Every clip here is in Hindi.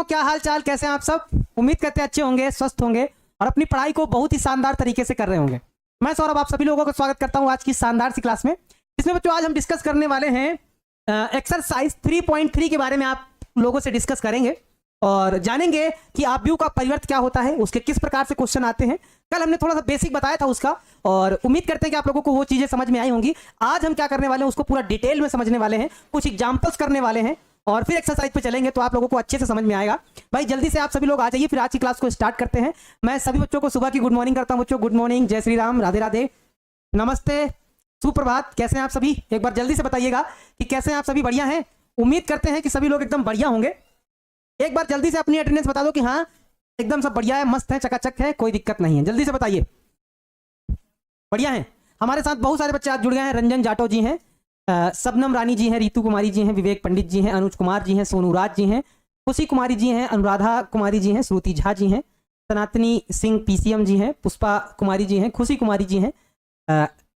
क्या हाल चाल, कैसे हैं आप सब? उम्मीद करते हैं अच्छे होंगे, स्वस्थ होंगे और अपनी पढ़ाई को बहुत ही शानदार तरीके से कर रहे होंगे। मैं सौरभ आप सभी लोगों का स्वागत करता हूं आज की शानदार सी क्लास में। इसमें बच्चों आज हम डिस्कस करने वाले हैं एक्सरसाइज 3.3 के बारे में आप लोगों से डिस्कस करेंगे और जानेंगे कि आव्यूह का परिवर्त क्या होता है, उसके किस प्रकार से क्वेश्चन आते हैं। कल हमने थोड़ा सा बेसिक बताया था उसका और उम्मीद करते हैं कि आप लोगों को वो चीजें समझ में आई होंगी। आज हम क्या करने वाले हैं उसको पूरा डिटेल में समझने वाले हैं, कुछ एग्जांपल्स करने वाले हैं और फिर एक्सरसाइज पे चलेंगे तो आप लोगों को अच्छे से समझ में आएगा। भाई जल्दी से आप सभी लोग आ जाइए, फिर आज की क्लास को स्टार्ट करते हैं। मैं सभी बच्चों को सुबह की गुड मॉर्निंग करता हूं। बच्चों गुड मॉर्निंग, जय श्री राम, राधे राधे, नमस्ते, सुप्रभात। कैसे हैं आप सभी? एक बार जल्दी से बताइएगा कि कैसे हैं आप सभी? बढ़िया हैं? उम्मीद करते हैं कि सभी लोग एकदम बढ़िया होंगे। एक बार जल्दी से अपनी अटेंडेंस बता दो कि हाँ एकदम सब बढ़िया है, मस्त है, चकाचक है, कोई दिक्कत नहीं है। जल्दी से बताइए बढ़िया है। हमारे साथ बहुत सारे बच्चे आज जुड़ गए हैं। रंजन जाटव जी हैं, सबनम रानी जी हैं, रितु कुमारी जी हैं, विवेक पंडित जी हैं, अनुज कुमार जी हैं, सोनू राज जी हैं, खुशी कुमारी जी हैं, अनुराधा कुमारी जी हैं, श्रुति झा जी हैं, सनातनी सिंह पीसीएम जी हैं, पुष्पा कुमारी जी हैं, खुशी कुमारी जी हैं,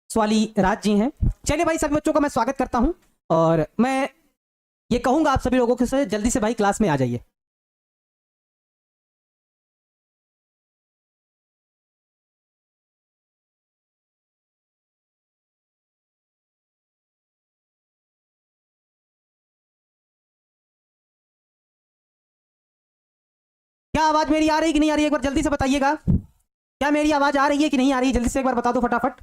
स्वाली राज जी हैं। चलिए भाई सभी बच्चों का मैं स्वागत करता हूं और मैं ये कहूंगा आप सभी लोगों के से जल्दी से भाई क्लास में आ जाइए। क्या आवाज मेरी आ रही है कि नहीं आ रही है? एक बार जल्दी से बताइएगा। क्या मेरी आवाज आ रही है कि नहीं आ रही है? जल्दी से एक बार बता दो फटाफट।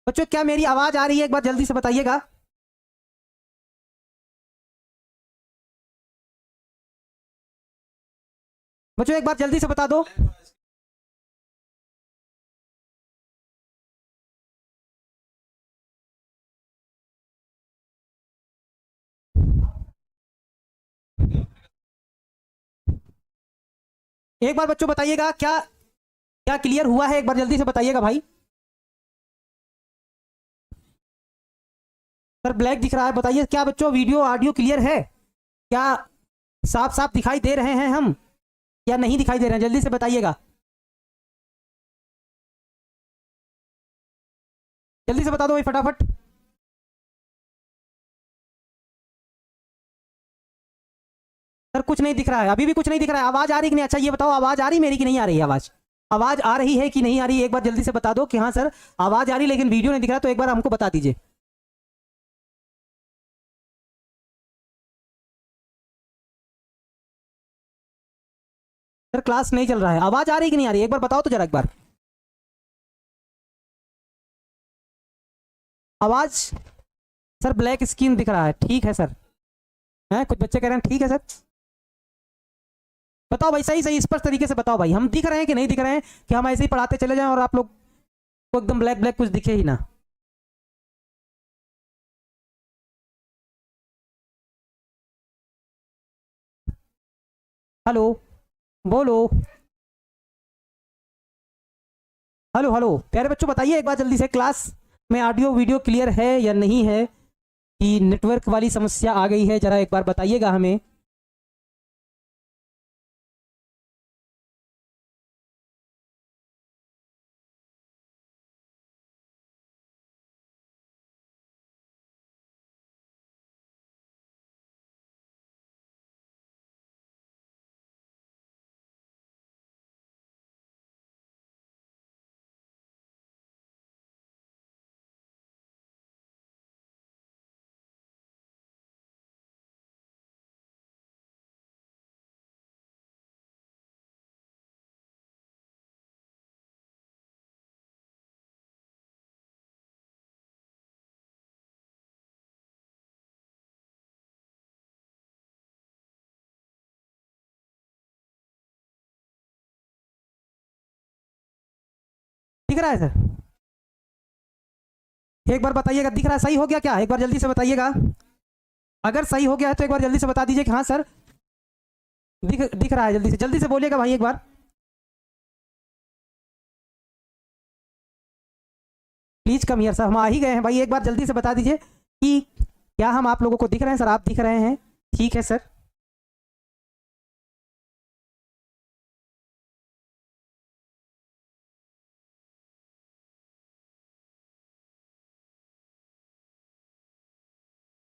बच्चों क्या मेरी आवाज आ रही है? एक बार जल्दी से बताइएगा। बच्चों एक बार जल्दी से बता दो। एक बार बच्चों बताइएगा क्या क्या क्लियर हुआ है? एक बार जल्दी से बताइएगा भाई। सर ब्लैक दिख रहा है, बताइए क्या बच्चों वीडियो ऑडियो क्लियर है? क्या साफ साफ दिखाई दे रहे हैं हम या नहीं दिखाई दे रहे हैं? जल्दी से बताइएगा, जल्दी से बता दो भाई फटाफट। सर कुछ नहीं दिख रहा है, अभी भी कुछ नहीं दिख रहा है। आवाज आ रही कि नहीं? अच्छा ये बताओ आवाज आ रही मेरी कि नहीं आ रही है? आवाज आवाज आ रही है कि नहीं आ रही है? एक बार जल्दी से बता दो कि हाँ सर आवाज आ रही लेकिन वीडियो नहीं दिख रहा, तो एक बार हमको बता दीजिए। सर क्लास नहीं चल रहा है, आवाज आ रही कि नहीं आ रही है? एक बार बताओ तो जरा एक बार आवाज। सर ब्लैक स्क्रीन दिख रहा है, ठीक है सर। हैं कुछ बच्चे कह रहे हैं ठीक है सर। बताओ भाई सही सही स्पष्ट तरीके से बताओ भाई, हम दिख रहे हैं कि नहीं दिख रहे हैं? कि हम ऐसे ही पढ़ाते चले जाएं और आप लोग को एकदम ब्लैक ब्लैक कुछ दिखे ही ना। हेलो, बोलो, हेलो हेलो प्यारे बच्चों बताइए एक बार जल्दी से क्लास में ऑडियो वीडियो क्लियर है या नहीं है, कि नेटवर्क वाली समस्या आ गई है? जरा एक बार बताइएगा हमें। दिख रहा है सर? एक बार बताइएगा दिख रहा है, सही हो गया क्या? एक बार जल्दी से बताइएगा। अगर सही हो गया है तो एक बार जल्दी से बता दीजिए कि हाँ सर दिख रहा है। जल्दी से बोलिएगा भाई एक बार प्लीज कम हियर। सर हम आ ही गए हैं भाई, एक बार जल्दी से बता दीजिए कि क्या हम आप लोगों को दिख रहे हैं? सर आप दिख रहे हैं, ठीक है सर।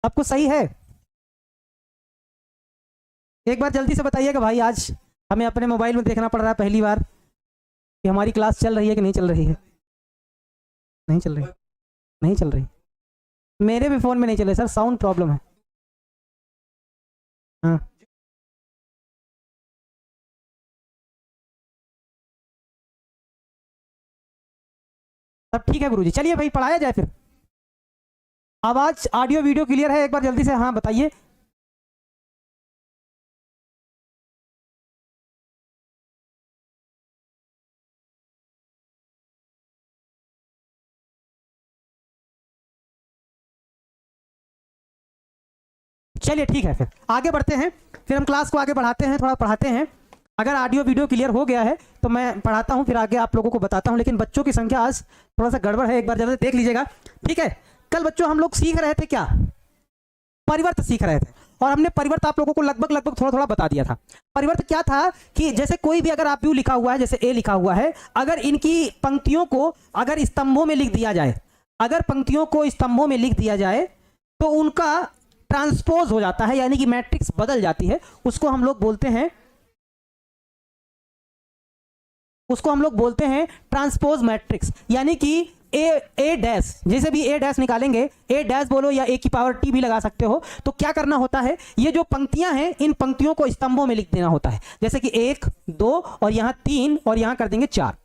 आपको सही है? एक बार जल्दी से बताइएगा भाई, आज हमें अपने मोबाइल में देखना पड़ रहा है पहली बार कि हमारी क्लास चल रही है कि नहीं चल रही है। नहीं चल रही, नहीं चल रही, मेरे भी फ़ोन में नहीं चल रही सर, साउंड प्रॉब्लम है। हाँ तब ठीक है गुरुजी, चलिए भाई पढ़ाया जाए फिर। आवाज़ ऑडियो वीडियो क्लियर है? एक बार जल्दी से हाँ बताइए। चलिए ठीक है, फिर आगे बढ़ते हैं, फिर हम क्लास को आगे बढ़ाते हैं, थोड़ा पढ़ाते हैं। अगर ऑडियो वीडियो क्लियर हो गया है तो मैं पढ़ाता हूँ, फिर आगे आप लोगों को बताता हूँ। लेकिन बच्चों की संख्या आज थोड़ा सा गड़बड़ है, एक बार जल्दी देख लीजिएगा, ठीक है। कल बच्चों हम लोग सीख रहे थे क्या? परिवर्त सीख रहे थे, और हमने परिवर्त आप लोगों को लगभग लगभग थोड़ा थोड़ा बता दिया था। परिवर्त क्या था कि जैसे कोई भी अगर आप यू लिखा हुआ है, जैसे ए लिखा हुआ है, अगर इनकी पंक्तियों को अगर स्तंभों में लिख दिया जाए, अगर पंक्तियों को स्तंभों में लिख दिया जाए तो उनका ट्रांसपोज हो जाता है, यानी कि मैट्रिक्स बदल जाती है। उसको हम लोग बोलते हैं, उसको हम लोग बोलते हैं ट्रांसपोज मैट्रिक्स। यानी कि ए डैश, जैसे भी ए डैश निकालेंगे, ए डैश बोलो या ए की पावर टी भी लगा सकते हो, तो क्या करना होता है, ये जो पंक्तियां हैं इन पंक्तियों को स्तंभों में लिख देना होता है। जैसे कि 1 2 और यहां 3 और यहां कर देंगे 4,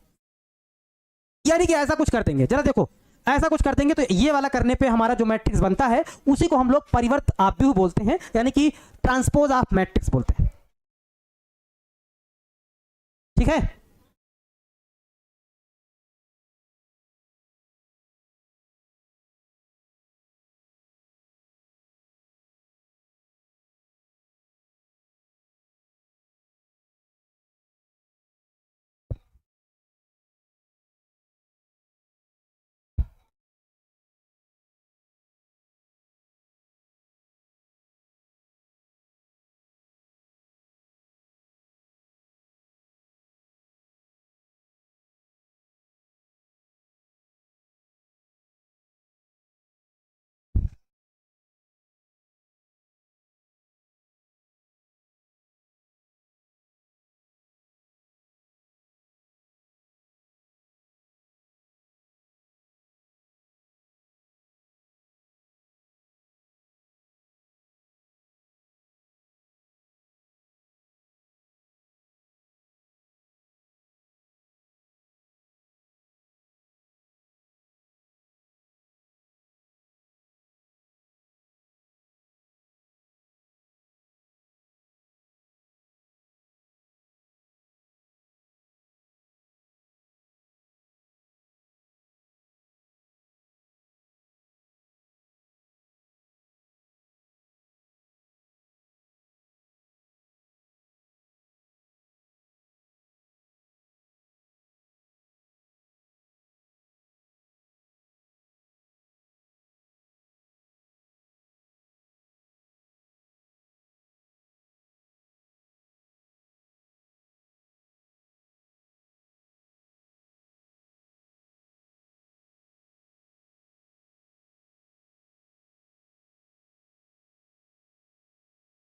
यानी कि ऐसा कुछ कर देंगे। जरा देखो, ऐसा कुछ कर देंगे तो ये वाला करने पे हमारा जो मैट्रिक्स बनता है उसी को हम लोग परिवर्त आव्यूह बोलते हैं, यानी कि ट्रांसपोज ऑफ मैट्रिक्स बोलते हैं, ठीक है।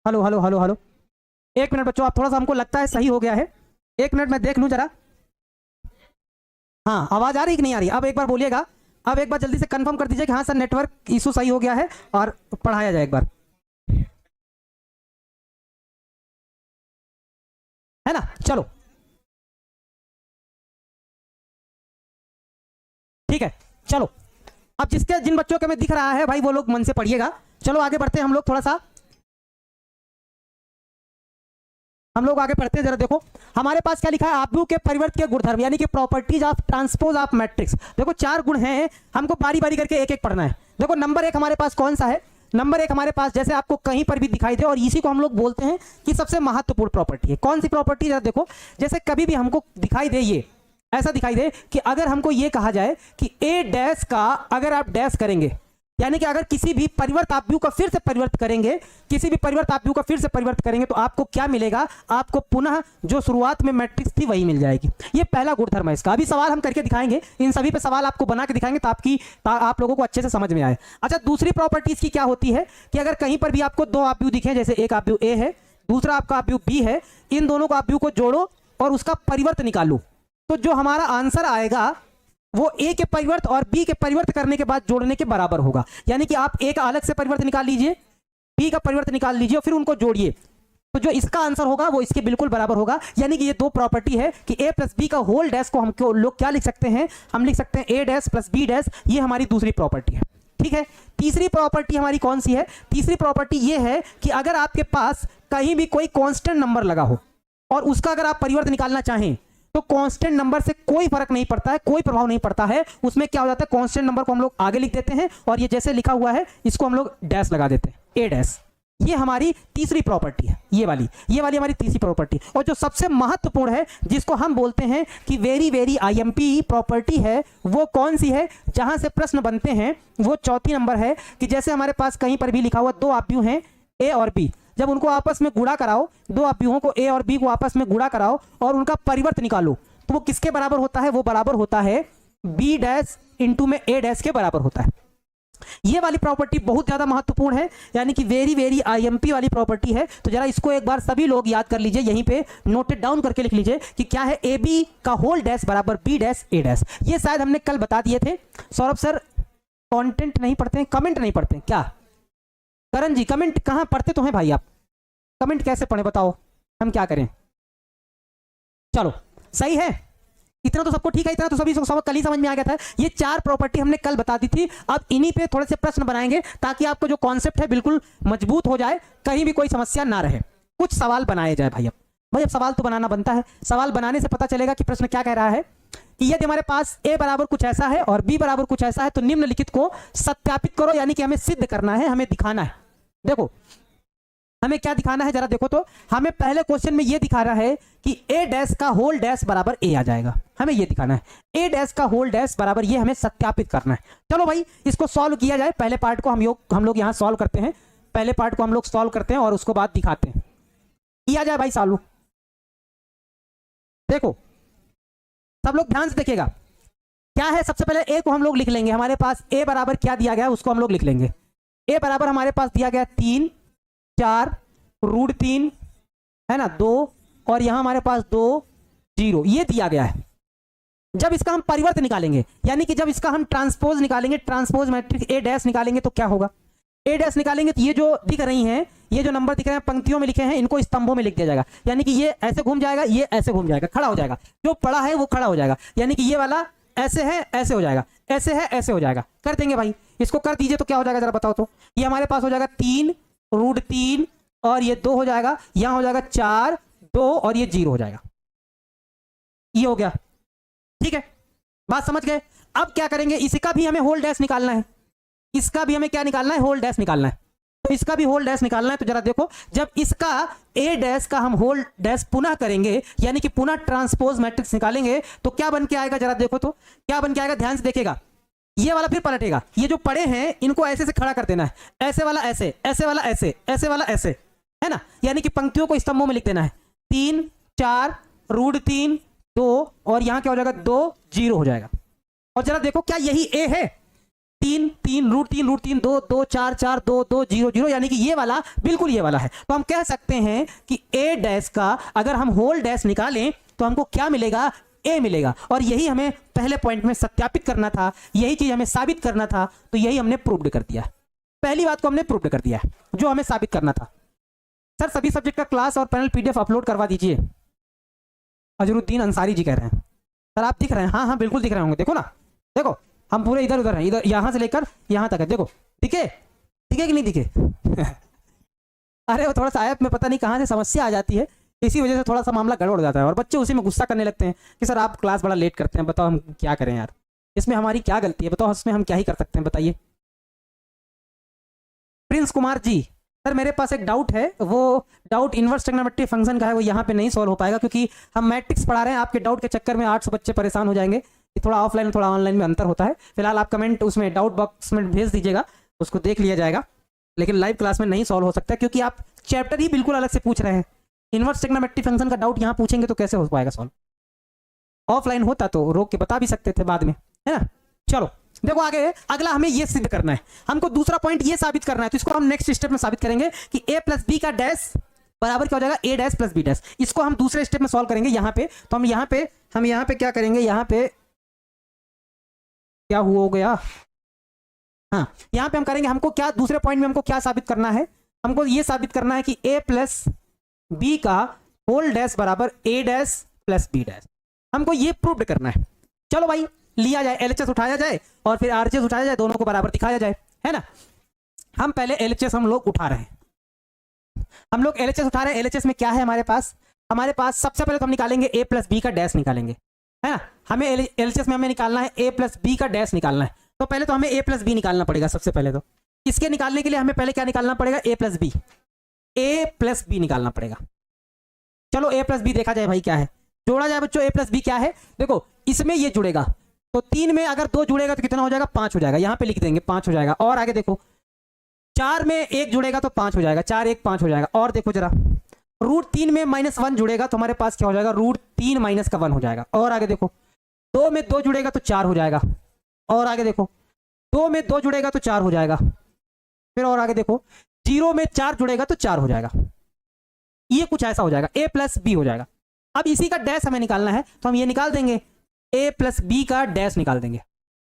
हेलो हेलो हेलो हेलो, एक मिनट बच्चों, आप थोड़ा सा, हमको लगता है सही हो गया है, एक मिनट मैं देख लूं जरा। हाँ आवाज आ रही कि नहीं आ रही? अब एक बार बोलिएगा, अब एक बार जल्दी से कंफर्म कर दीजिए कि हाँ सर नेटवर्क इशू सही हो गया है और पढ़ाया जाए एक बार, है ना। चलो ठीक है, चलो अब जिसके जिन बच्चों के में दिख रहा है भाई वो लोग मन से पढ़िएगा। चलो आगे बढ़ते हैं हम लोग, थोड़ा सा हम लोग आगे पढ़ते हैं। जरा देखो हमारे पास क्या लिखा है, आव्यूह के परिवर्त के गुणधर्म, यानी कि properties of transpose of matrix. देखो 4 गुण हैं, हमको बारी बारी करके एक एक पढ़ना है। देखो नंबर 1 हमारे पास कौन सा है? नंबर 1 हमारे पास जैसे आपको कहीं पर भी दिखाई दे, और इसी को हम लोग बोलते हैं कि सबसे महत्वपूर्ण प्रॉपर्टी है। कौन सी प्रॉपर्टी? जरा देखो, जैसे कभी भी हमको दिखाई दे, ये ऐसा दिखाई दे कि अगर हमको ये कहा जाए कि ए डैश का अगर आप डैश करेंगे, यानी कि अगर किसी भी परिवर्त आव्यूह का फिर से परिवर्त करेंगे, किसी भी परिवर्त आव्यूह का फिर से परिवर्त करेंगे तो आपको क्या मिलेगा? आपको पुनः जो शुरुआत में मैट्रिक्स थी वही मिल जाएगी। ये पहला गुणधर्म है इसका। अभी सवाल हम करके दिखाएंगे, इन सभी पे सवाल आपको बना के दिखाएंगे तो आप लोगों को अच्छे से समझ में आए। अच्छा, दूसरी प्रॉपर्टी इसकी क्या होती है कि अगर कहीं पर भी आपको 2 आव्यूह दिखे, जैसे एक आव्यूह ए है, दूसरा आपका अवयव बी है, इन दोनों का अवयव को जोड़ो और उसका परिवर्त निकालो, तो जो हमारा आंसर आएगा वो ए के परिवर्त और बी के परिवर्त करने के बाद जोड़ने के बराबर होगा। यानी कि आप ए का अलग से परिवर्त निकाल लीजिए, बी का परिवर्त निकाल लीजिए और फिर उनको जोड़िए, तो जो इसका आंसर होगा वो इसके बिल्कुल बराबर होगा। यानी कि ये दो प्रॉपर्टी है कि ए प्लस बी का होल डैश को हम लोग क्या लिख सकते हैं, हम लिख सकते हैं ए डैश प्लस बी डैश, ये हमारी दूसरी प्रॉपर्टी है। ठीक है, तीसरी प्रॉपर्टी हमारी कौन सी है? तीसरी प्रॉपर्टी ये है कि अगर आपके पास कहीं भी कोई कांस्टेंट नंबर लगा हो और उसका अगर आप परिवर्त निकालना चाहें तो कांस्टेंट नंबर से कोई फर्क नहीं पड़ता है, कोई प्रभाव नहीं पड़ता है, उसमें क्या हो जाता है, कांस्टेंट नंबर को हम लोग आगे लिख देते हैं और ये जैसे लिखा हुआ है इसको हम लोग डैश लगा देते हैं, ए डैश। ये हमारी तीसरी प्रॉपर्टी है, ये वाली हमारी तीसरी प्रॉपर्टी। और जो सबसे महत्वपूर्ण है जिसको हम बोलते हैं कि वेरी वेरी आईएमपी प्रॉपर्टी है, वो कौन सी है, जहां से प्रश्न बनते हैं, वो चौथी नंबर है कि जैसे हमारे पास कहीं पर भी लिखा हुआ दो अवयव हैं ए और बी, जब उनको आपस में गुणा कराओ, दो अवयवों को ए और बी को आपस में गुणा कराओ और उनका परिवर्त निकालो, तो वो किसके बराबर होता है? वो बराबर होता है बी डैश इंटू में ए डैश के बराबर होता है। ये वाली प्रॉपर्टी बहुत ज्यादा महत्वपूर्ण है, यानी कि वेरी वेरी आईएमपी वाली प्रॉपर्टी है। तो जरा इसको एक बार सभी लोग याद कर लीजिए, यहीं पे नोटेड डाउन करके लिख लीजिए कि क्या है, ए बी का होल डैश बराबर बी डैश ए डैश। ये शायद हमने कल बता दिए थे। सौरभ सर कंटेंट नहीं पढ़ते हैं, कमेंट नहीं पढ़ते हैं क्या? करण जी कमेंट कहां पढ़ते तो हैं भाई, आप कमेंट कैसे पढ़े बताओ, हम क्या करें? चलो सही है, इतना तो सबको ठीक है, इतना तो सभी सब कल ही समझ में आ गया था। ये चार प्रॉपर्टी हमने कल बता दी थी। अब इन्हीं पे थोड़े से प्रश्न बनाएंगे ताकि आपको जो कॉन्सेप्ट है बिल्कुल मजबूत हो जाए, कहीं भी कोई समस्या ना रहे। कुछ सवाल बनाए जाए भाई। अब सवाल तो बनाना बनता है, सवाल बनाने से पता चलेगा कि प्रश्न क्या कह रहा है कि यदि हमारे पास ए बराबर कुछ ऐसा है और बी बराबर कुछ ऐसा है तो निम्नलिखित को सत्यापित करो, यानी कि हमें सिद्ध करना है, हमें दिखाना है। देखो हमें क्या दिखाना है, जरा देखो तो हमें पहले क्वेश्चन में ये दिखा रहा है कि ए डैश का होल डैश बराबर ए आ जाएगा, हमें ये दिखाना है। ए डैश का होल डैश बराबर ये हमें सत्यापित करना है। चलो भाई इसको सॉल्व किया जाए। पहले पार्ट को हम लोग यहाँ सॉल्व करते हैं, पहले पार्ट को हम लोग सॉल्व करते हैं और उसको बाद दिखाते हैं। किया जाए भाई सॉल्व। देखो सब लोग ध्यान से देखिएगा क्या है। सबसे पहले ए को हम लोग लिख लेंगे, हमारे पास ए बराबर क्या दिया गया है उसको हम लोग लिख लेंगे। ए बराबर हमारे पास दिया गया 3 4 √3 है ना, 2 और यहां हमारे पास 2 0 ये दिया गया है। जब इसका हम परिवर्त निकालेंगे, यानी कि जब इसका हम ट्रांसपोज निकालेंगे, ट्रांसपोज मैट्रिक्स ए डैश निकालेंगे तो क्या होगा, ए डैश निकालेंगे तो ये जो दिख रही हैं, ये जो नंबर दिख रहे हैं पंक्तियों में लिखे हैं, इनको स्तंभों में लिख दिया जाएगा। यानी कि ये ऐसे घूम जाएगा, ये ऐसे घूम जाएगा, खड़ा हो जाएगा, जो पड़ा है वो खड़ा हो जाएगा। यानी कि ये वाला ऐसे है ऐसे हो जाएगा, ऐसे है ऐसे हो जाएगा। कर देंगे भाई, इसको कर दीजिए तो क्या हो जाएगा जरा बताओ तो। ये हमारे पास हो जाएगा 3 √3 और ये 2 हो जाएगा, यहां हो जाएगा 4 2 और ये 0 हो जाएगा। ये हो गया, ठीक है, बात समझ गए। अब क्या करेंगे, इसका भी हमें होल डैश निकालना है, इसका भी हमें क्या निकालना है, होल डैश निकालना है। तो इसका भी होल डैश निकालना है। तो जरा देखो, जब इसका ए डैश का हम होल डैश पुनः करेंगे, यानी कि पुनः ट्रांसपोज मैट्रिक्स निकालेंगे, तो क्या बन के आएगा जरा देखो तो, क्या बन के आएगा, ध्यान से देखिएगा। ये वाला फिर पलटेगा, ये जो पड़े हैं इनको ऐसे से खड़ा कर देना है, ऐसे वाला ऐसे, ऐसे वाला ऐसे, ऐसे वाला ऐसे, है ना। यानी कि पंक्तियों को स्तंभों में लिख देना है। 3 4 √3 2 और यहां क्या हो जाएगा, 2 0 हो जाएगा। और जरा देखो क्या यही ए है, 3 3 √3 2 2 4 4 2 2 0 0, यानी कि ये वाला बिल्कुल ये वाला है। तो हम कह सकते हैं कि ए डैश का अगर हम होल डैश निकालें तो हमको क्या मिलेगा, ए मिलेगा। और यही हमें पहले पॉइंट में सत्यापित करना था, यही चीज हमें साबित करना था, तो यही हमने प्रूव्ड कर दिया। पहली बात को हमने प्रूव्ड कर दिया जो हमें साबित करना था। सर सभी सब्जेक्ट का क्लास और पैनल पीडीएफ अपलोड करवा दीजिए, अजरुद्दीन अंसारी जी कह रहे हैं। सर आप दिख रहे हैं, हाँ हाँ बिल्कुल दिख रहे होंगे, देखो ना, देखो हम पूरे इधर उधर हैं, इधर यहां से लेकर यहां तक है, देखो दिखे, दिखे कि नहीं दिखे? अरे वो थोड़ा सा ऐप में पता नहीं कहां से समस्या आ जाती है, इसी वजह से थोड़ा सा मामला गड़बड़ जाता है और बच्चे उसी में गुस्सा करने लगते हैं कि सर आप क्लास बड़ा लेट करते हैं। बताओ हम क्या करें यार, इसमें हमारी क्या गलती है, बताओ इसमें हम क्या ही कर सकते हैं, बताइए। प्रिंस कुमार जी, सर मेरे पास एक डाउट है, वो डाउट इनवर्स ट्रिग्नोमेट्री फंक्शन का है, वो यहाँ पे नहीं सॉल्व हो पाएगा क्योंकि हम मैट्रिक्स पढ़ा रहे हैं। आपके डाउट के चक्कर में 800 बच्चे परेशान हो जाएंगे। थोड़ा ऑफलाइन थोड़ा ऑनलाइन में अंतर होता है। फिलहाल आप कमेंट उसमें डाउट बॉक्स में भेज दीजिएगा, उसको देख लिया जाएगा, लेकिन लाइव क्लास में नहीं सॉल्व हो सकता क्योंकि आप चैप्टर ही बिल्कुल अलग से पूछ रहे हैं। इनवर्स ट्रिग्नोमेट्री फंक्शन का डाउट यहाँ पूछेंगे तो कैसे हो पाएगा सॉल्व। ऑफलाइन होता तो रोक के बता भी सकते थे बाद में, है ना। चलो देखो आगे, अगला हमें ये सिद्ध करना है, हमको दूसरा पॉइंट ये साबित करना है। तो इसको हम नेक्स्ट स्टेप में साबित करेंगे कि a प्लस बी का डैश बराबर क्या हो जाएगा ए डैश प्लस बी डैश। इसको हम दूसरे स्टेप में सॉल्व करेंगे यहाँ पे। तो हम यहाँ पे क्या करेंगे, यहाँ पे क्या हो गया, हाँ यहाँ पे हम करेंगे, हमको क्या दूसरे पॉइंट में हमको क्या साबित करना है, हमको ये साबित करना है कि ए प्लस बी का होल डैश बराबर ए डैश प्लस बी डैश, हमको ये प्रूव करना है। चलो भाई लिया जाए, एलएचएस उठाया जाए और फिर आरएचएस उठाया जाए, दोनों को बराबर दिखाया जाए, है ना। हम पहले एलएचएस हम लोग उठा रहे हैं, हम लोग एलएचएस उठा रहे हैं। एलएचएस में क्या है हमारे पास सबसे पहले तो हम निकालेंगे ए प्लस बी का डैश निकालेंगे, है ना। हमें एलएचएस में हमें निकालना है ए प्लस बी का डैश निकालना है। तो पहले तो हमें ए प्लस बी निकालना पड़ेगा सबसे पहले। तो इसके निकालने के लिए हमें पहले क्या निकालना पड़ेगा, ए प्लस बी निकालना पड़ेगा। चलो ए प्लस बी देखा जाए भाई क्या है, जोड़ा जाए बच्चों। ए प्लस बी क्या है, देखो इसमें ये जुड़ेगा तो 3 में अगर 2 जुड़ेगा तो कितना हो जाएगा, 5 हो जाएगा। यहाँ पे लिख देंगे 5 हो जाएगा। और आगे देखो 4 में 1 जुड़ेगा तो 5 हो जाएगा, 4 1 5 हो जाएगा। और देखो जरा √3 में -1 जुड़ेगा तो हमारे पास क्या हो जाएगा, √3 माइनस का 1 हो जाएगा। और आगे देखो 2 में 2 जुड़ेगा तो 4 हो जाएगा। और आगे देखो 2 में 2 जुड़ेगा तो 4 हो जाएगा। फिर और आगे देखो 0 में 4 जुड़ेगा तो 4 हो जाएगा। ये कुछ ऐसा हो जाएगा, ए प्लस बी हो जाएगा। अब इसी का डैश हमें निकालना है तो हम ये निकाल देंगे, ए प्लस बी का डैश निकाल देंगे।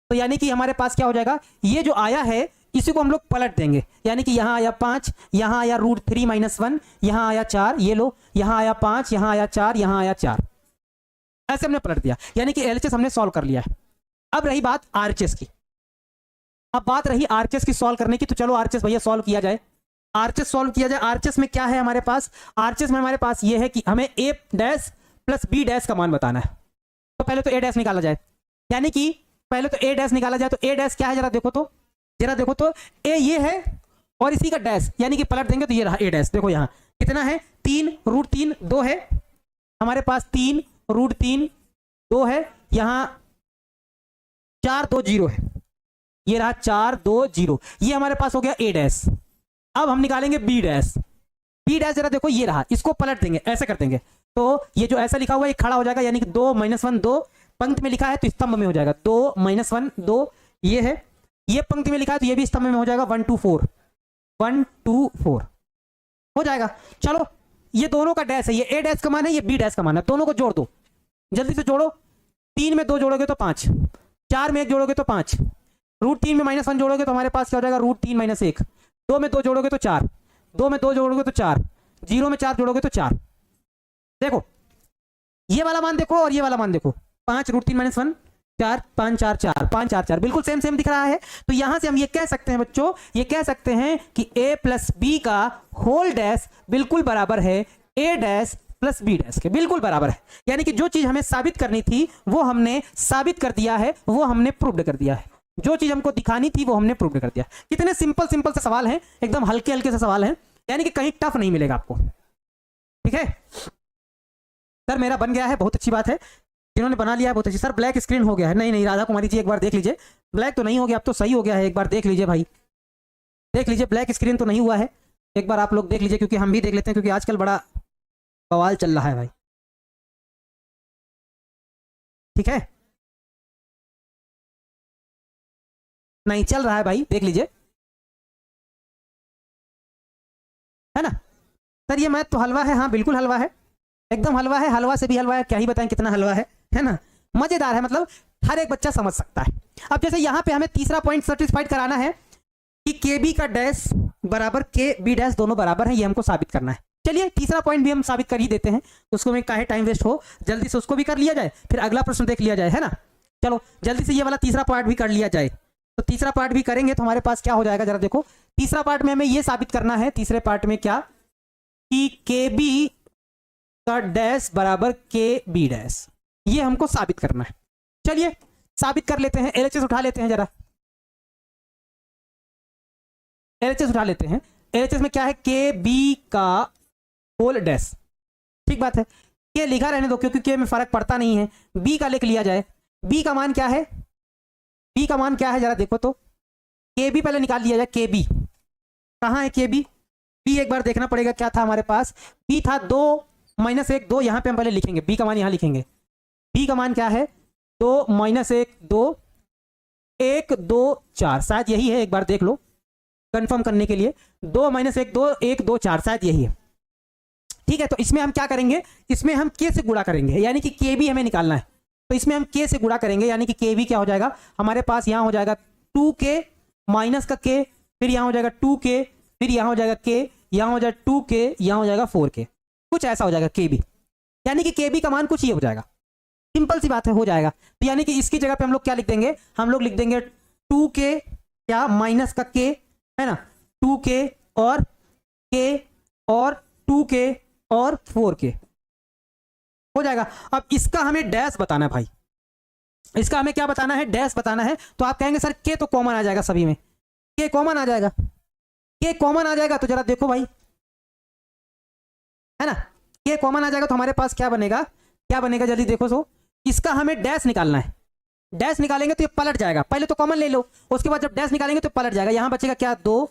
तो यानी कि हमारे पास क्या हो जाएगा, ये जो आया है इसी को हम लोग पलट देंगे। यानी कि यहाँ आया 5, यहाँ आया √3 माइनस 1, यहाँ आया 4, ये लो यहाँ आया 5, यहाँ आया 4, यहाँ आया 4, ऐसे हमने पलट दिया। यानी कि एलएचएस हमने सॉल्व कर लिया है। अब रही बात आरएचएस की, आरएचएस की सॉल्व करने की। तो चलो आरएचएस भैया सॉल्व किया जाए, आरएचएस सॉल्व किया जाए। आरएचएस में क्या है हमारे पास, आरएचएस में हमारे पास ये है कि हमें ए डैश प्लस बी डैश का मान बताना है। तो पहले तो ए डैश निकाला जाए, यानी कि पहले तो ए डैश निकाला जाए। तो ए डैश क्या है जरा देखो तो ए ये है और इसी का डैश, यानी कि पलट देंगे तो ये रहा ए डैश। देखो यहाँ कितना है, 3 √3 2 है हमारे पास, 3 √3 2 है, यहाँ 4 2 0 है, ये रहा 4 2 0, ये हमारे पास हो गया ए डैश। अब हम निकालेंगे बी डैश। जरा देखो ये रहा, इसको पलट देंगे, ऐसे कर देंगे तो ये जो ऐसा लिखा हुआ है ये खड़ा हो जाएगा। यानी कि 2 -1 2 पंक्ति में लिखा है तो स्तंभ में हो जाएगा, 2 -1 2 ये है, ये पंक्ति में लिखा है तो ये भी स्तंभ में हो जाएगा, 1 2 4 1 2 4 हो जाएगा। चलो ये दोनों का डैश है, ये ए डैश का मान है, ये बी डैश का मान है, दोनों को जोड़ दो, जल्दी से जोड़ो। 3 में 2 जोड़ोगे तो 5, 4 में 1 जोड़ोगे तो 5, √3 में -1 जोड़ोगे तो हमारे पास क्या हो जाएगा, √3 माइनस 1, 2 में 2 जोड़ोगे तो 4, 2 में 2 जोड़ोगे तो 4, 0 में 4 जोड़ोगे तो 4। देखो ये वाला मान देखो और ये वाला मान देखो, 5 √3 माइनस 1 4 5 4 4 5 4 4 बिल्कुल सेम दिख रहा है। तो यहां से हम ये कह सकते हैं बच्चों, ये कह सकते हैं कि a प्लस बी का होल डैश बिल्कुल बराबर है a dash plus B dash के, बिल्कुल बराबर है। यानी कि जो चीज हमें साबित करनी थी वो हमने साबित कर दिया है, वो हमने प्रूव कर दिया है, जो चीज हमको दिखानी थी वो हमने प्रूव कर दिया। कितने सिंपल से सवाल हैं, एकदम हल्के से सवाल हैं, यानी कि कहीं टफ नहीं मिलेगा आपको। ठीक है सर, मेरा बन गया है, बहुत अच्छी बात है, जिन्होंने बना लिया है बहुत अच्छी। सर ब्लैक स्क्रीन हो गया है, नहीं राधा कुमारी जी एक बार देख लीजिए, ब्लैक तो नहीं हो गया, अब तो सही हो गया है, एक बार देख लीजिए भाई, देख लीजिए, ब्लैक स्क्रीन तो नहीं हुआ है, एक बार आप लोग देख लीजिए, क्योंकि हम भी देख लेते हैं, क्योंकि आजकल बड़ा बवाल चल रहा है भाई। ठीक है, नहीं चल रहा है भाई, देख लीजिए, है ना। सर ये मैथ तो हलवा है, हाँ बिल्कुल हलवा है, एकदम हलवा है, हलवा से भी हलवा है, क्या ही बताएं कितना हलवा है ना, मजेदार है, मतलब हर एक बच्चा समझ सकता है। अब जैसे यहाँ पे हमें तीसरा पॉइंट सेटिस्फाइड कराना है कि के बी का डैश बराबर के बी डैश दोनों बराबर है, ये हमको साबित करना है। चलिए तीसरा पॉइंट भी हम साबित कर ही देते हैं, उसको में काहे टाइम वेस्ट हो, जल्दी से उसको भी कर लिया जाए, फिर अगला प्रश्न देख लिया जाए, है ना। चलो जल्दी से ये वाला तीसरा पार्ट भी कर लिया जाए। तो तीसरा पार्ट भी करेंगे तो हमारे पास क्या हो जाएगा, जरा देखो, तीसरा पार्ट में हमें ये साबित करना है, तीसरे पार्ट में क्या, कि के बी का डैश बराबर के बी डैश, ये हमको साबित करना है। चलिए साबित कर लेते हैं, एलएचएस उठा लेते हैं, जरा एलएचएस उठा लेते हैं। एलएचएस में क्या है, के बी का होल डैश, ठीक बात है, के लिखा रहने दो क्योंकि के में फर्क पड़ता नहीं है, बी का लिख लिया जाए। बी का मान क्या है, बी का मान क्या है जरा देखो तो, के बी पहले निकाल लिया जाए, के बी कहाँ है, के बी, बी एक बार देखना पड़ेगा क्या था हमारे पास, बी था 2 -1 2, यहाँ पे हम पहले लिखेंगे बी का मान, यहाँ लिखेंगे बी का मान क्या है, 2 -1 2 1 2 4, शायद यही है, एक बार देख लो कंफर्म करने के लिए, 2 -1 2 1 2 4, शायद यही है। ठीक है, तो इसमें हम क्या करेंगे, इसमें हम k से गुणा करेंगे, यानी कि k भी हमें निकालना है। तो इसमें हम k से गुणा करेंगे, यानी कि k भी क्या हो जाएगा हमारे पास, यहाँ हो जाएगा 2k माइनस का k, फिर यहाँ हो जाएगा 2k, फिर यहाँ हो जाएगा k, यहाँ हो जाएगा 2k, यहाँ हो जाएगा 4k, कुछ ऐसा हो जाएगा k भी, यानी कि k भी का मान कुछ ये हो जाएगा। सिंपल सी बात है, हो जाएगा। तो यानी कि इसकी जगह पे हम लोग क्या लिख देंगे, हम लोग लिख देंगे 2k क्या माइनस का k, है ना, 2k और k और 2k और 4k हो जाएगा। अब इसका हमें डैश बताना है भाई, इसका हमें क्या बताना है, डैश बताना है। तो आप कहेंगे सर k तो कॉमन आ जाएगा सभी में, k कॉमन आ जाएगा, k कॉमन आ जाएगा। तो जरा देखो भाई, है ना, k कॉमन आ जाएगा तो हमारे पास क्या बनेगा, क्या बनेगा जल्दी देखो। सो इसका हमें डैश निकालना है, डैश निकालेंगे तो ये पलट जाएगा, पहले तो कॉमन ले लो, उसके बाद जब डैश निकालेंगे तो पलट जाएगा। यहां बचेगा क्या 2,